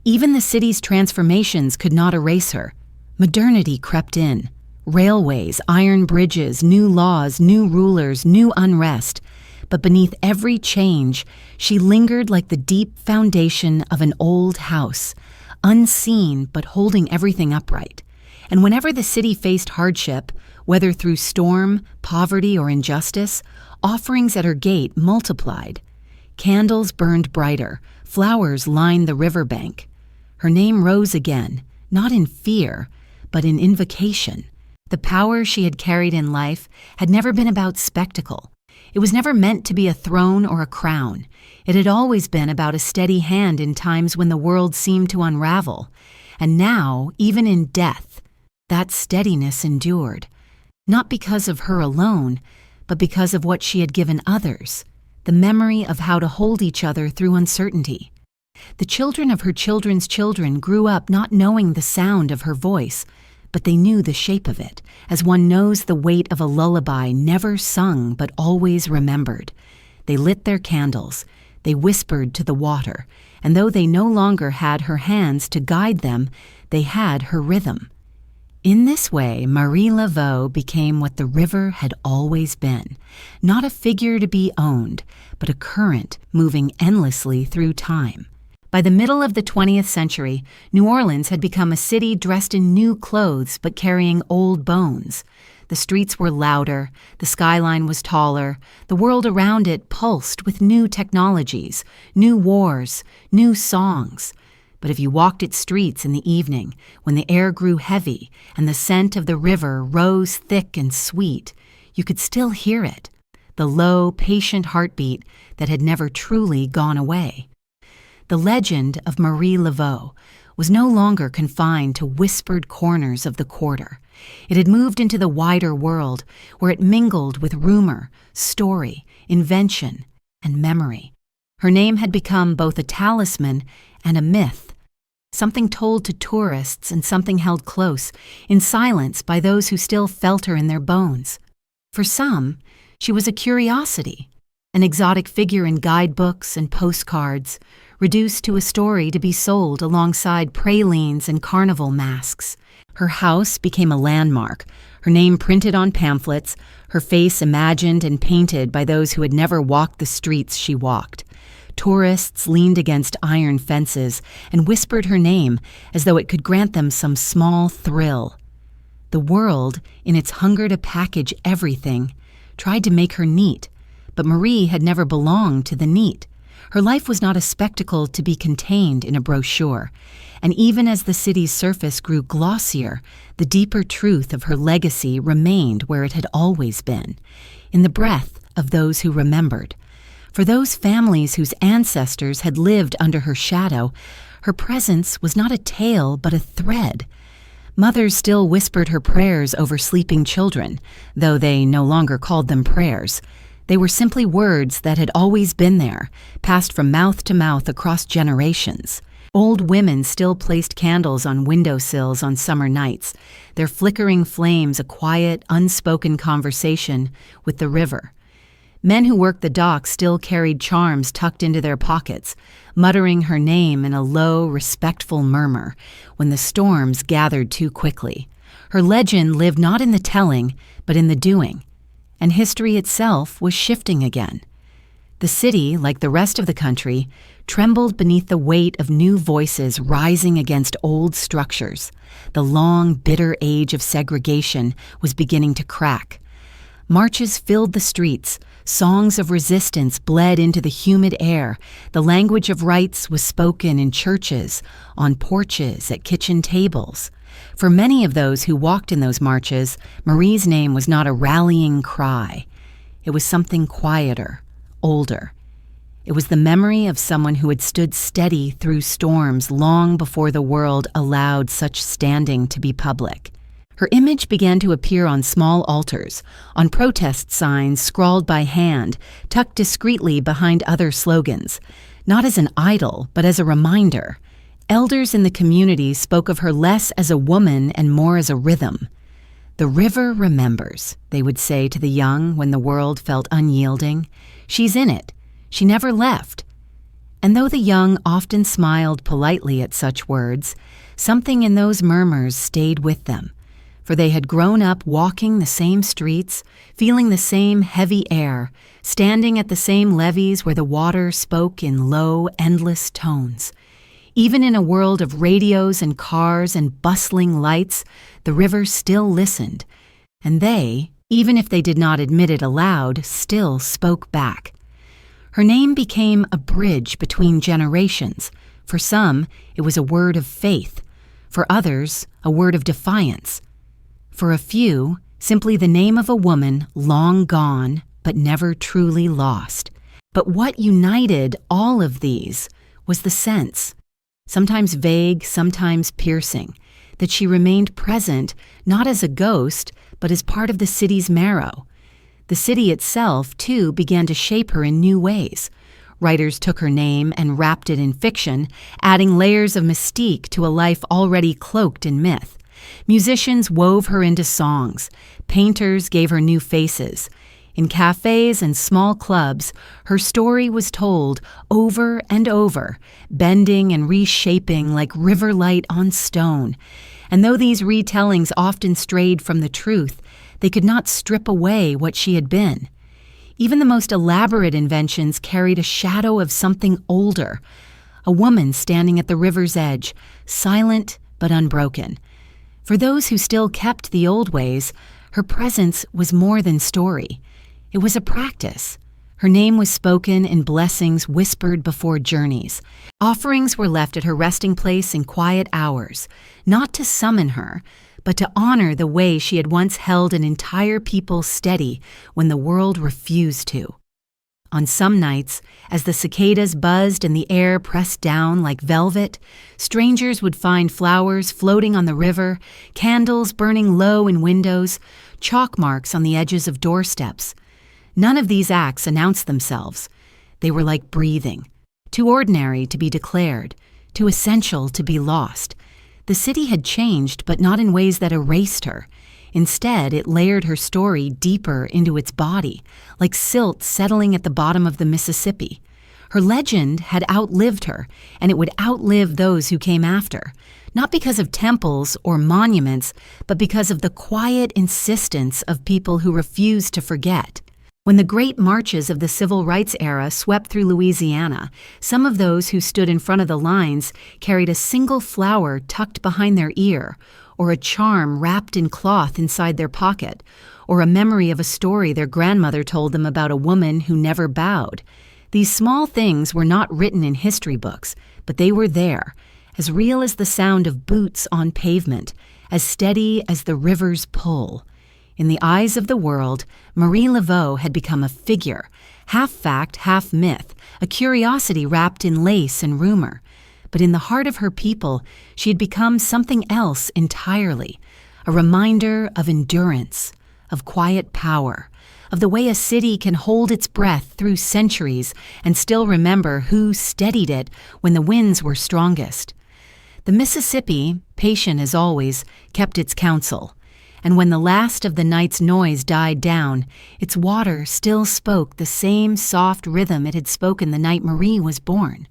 Even the city's transformations could not erase her. Modernity crept in. Railways, iron bridges, new laws, new rulers, new unrest. But beneath every change, she lingered like the deep foundation of an old house, unseen but holding everything upright. And whenever the city faced hardship, whether through storm, poverty, or injustice, offerings at her gate multiplied. Candles burned brighter, flowers lined the riverbank. Her name rose again, not in fear, but in invocation. The power she had carried in life had never been about spectacle. It was never meant to be a throne or a crown. It had always been about a steady hand in times when the world seemed to unravel. And now, even in death, that steadiness endured. Not because of her alone, but because of what she had given others, the memory of how to hold each other through uncertainty. The children of her children's children grew up not knowing the sound of her voice, but they knew the shape of it, as one knows the weight of a lullaby never sung but always remembered. They lit their candles, they whispered to the water, and though they no longer had her hands to guide them, they had her rhythm. In this way, Marie Laveau became what the river had always been, not a figure to be owned, but a current moving endlessly through time. By the middle of the 20th century, New Orleans had become a city dressed in new clothes but carrying old bones. The streets were louder, the skyline was taller, the world around it pulsed with new technologies, new wars, new songs. But if you walked its streets in the evening, when the air grew heavy and the scent of the river rose thick and sweet, you could still hear it, the low, patient heartbeat that had never truly gone away. The legend of Marie Laveau was no longer confined to whispered corners of the quarter. It had moved into the wider world, where it mingled with rumor, story, invention, and memory. Her name had become both a talisman and a myth, something told to tourists and something held close, in silence by those who still felt her in their bones. For some, she was a curiosity, an exotic figure in guidebooks and postcards, reduced to a story to be sold alongside pralines and carnival masks. Her house became a landmark, her name printed on pamphlets, her face imagined and painted by those who had never walked the streets she walked. Tourists leaned against iron fences and whispered her name as though it could grant them some small thrill. The world, in its hunger to package everything, tried to make her neat, but Marie had never belonged to the neat. Her life was not a spectacle to be contained in a brochure, and even as the city's surface grew glossier, the deeper truth of her legacy remained where it had always been, in the breath of those who remembered. For those families whose ancestors had lived under her shadow, her presence was not a tale but a thread. Mothers still whispered her prayers over sleeping children, though they no longer called them prayers. They were simply words that had always been there, passed from mouth to mouth across generations. Old women still placed candles on windowsills on summer nights, their flickering flames a quiet, unspoken conversation with the river. Men who worked the docks still carried charms tucked into their pockets, muttering her name in a low, respectful murmur when the storms gathered too quickly. Her legend lived not in the telling, but in the doing, and history itself was shifting again. The city, like the rest of the country, trembled beneath the weight of new voices rising against old structures. The long, bitter age of segregation was beginning to crack. Marches filled the streets, songs of resistance bled into the humid air, the language of rights was spoken in churches, on porches, at kitchen tables. For many of those who walked in those marches, Marie's name was not a rallying cry. It was something quieter, older. It was the memory of someone who had stood steady through storms long before the world allowed such standing to be public. Her image began to appear on small altars, on protest signs scrawled by hand, tucked discreetly behind other slogans, not as an idol, but as a reminder. Elders in the community spoke of her less as a woman and more as a rhythm. "The river remembers," they would say to the young when the world felt unyielding. "She's in it. She never left." And though the young often smiled politely at such words, something in those murmurs stayed with them, for they had grown up walking the same streets, feeling the same heavy air, standing at the same levees where the water spoke in low, endless tones. Even in a world of radios and cars and bustling lights, the river still listened, and they, even if they did not admit it aloud, still spoke back. Her name became a bridge between generations. For some, it was a word of faith. For others, a word of defiance. For a few, simply the name of a woman long gone but never truly lost. But what united all of these was the sense, sometimes vague, sometimes piercing, that she remained present not as a ghost, but as part of the city's marrow. The city itself, too, began to shape her in new ways. Writers took her name and wrapped it in fiction, adding layers of mystique to a life already cloaked in myth. Musicians wove her into songs. Painters gave her new faces. In cafes and small clubs, her story was told over and over, bending and reshaping like river light on stone. And though these retellings often strayed from the truth, they could not strip away what she had been. Even the most elaborate inventions carried a shadow of something older, a woman standing at the river's edge, silent but unbroken. For those who still kept the old ways, her presence was more than story. It was a practice. Her name was spoken in blessings whispered before journeys. Offerings were left at her resting place in quiet hours, not to summon her, but to honor the way she had once held an entire people steady when the world refused to. On some nights, as the cicadas buzzed and the air pressed down like velvet, strangers would find flowers floating on the river, candles burning low in windows, chalk marks on the edges of doorsteps. None of these acts announced themselves. They were like breathing, too ordinary to be declared, too essential to be lost. The city had changed, but not in ways that erased her. Instead, it layered her story deeper into its body, like silt settling at the bottom of the Mississippi. Her legend had outlived her, and it would outlive those who came after, not because of temples or monuments, but because of the quiet insistence of people who refused to forget. When the great marches of the civil rights era swept through Louisiana, some of those who stood in front of the lines carried a single flower tucked behind their ear, or a charm wrapped in cloth inside their pocket, or a memory of a story their grandmother told them about a woman who never bowed. These small things were not written in history books, but they were there, as real as the sound of boots on pavement, as steady as the river's pull. In the eyes of the world, Marie Laveau had become a figure, half fact, half myth, a curiosity wrapped in lace and rumor. But in the heart of her people, she had become something else entirely, a reminder of endurance, of quiet power, of the way a city can hold its breath through centuries and still remember who steadied it when the winds were strongest. The Mississippi, patient as always, kept its counsel. And when the last of the night's noise died down, its water still spoke the same soft rhythm it had spoken the night Marie was born.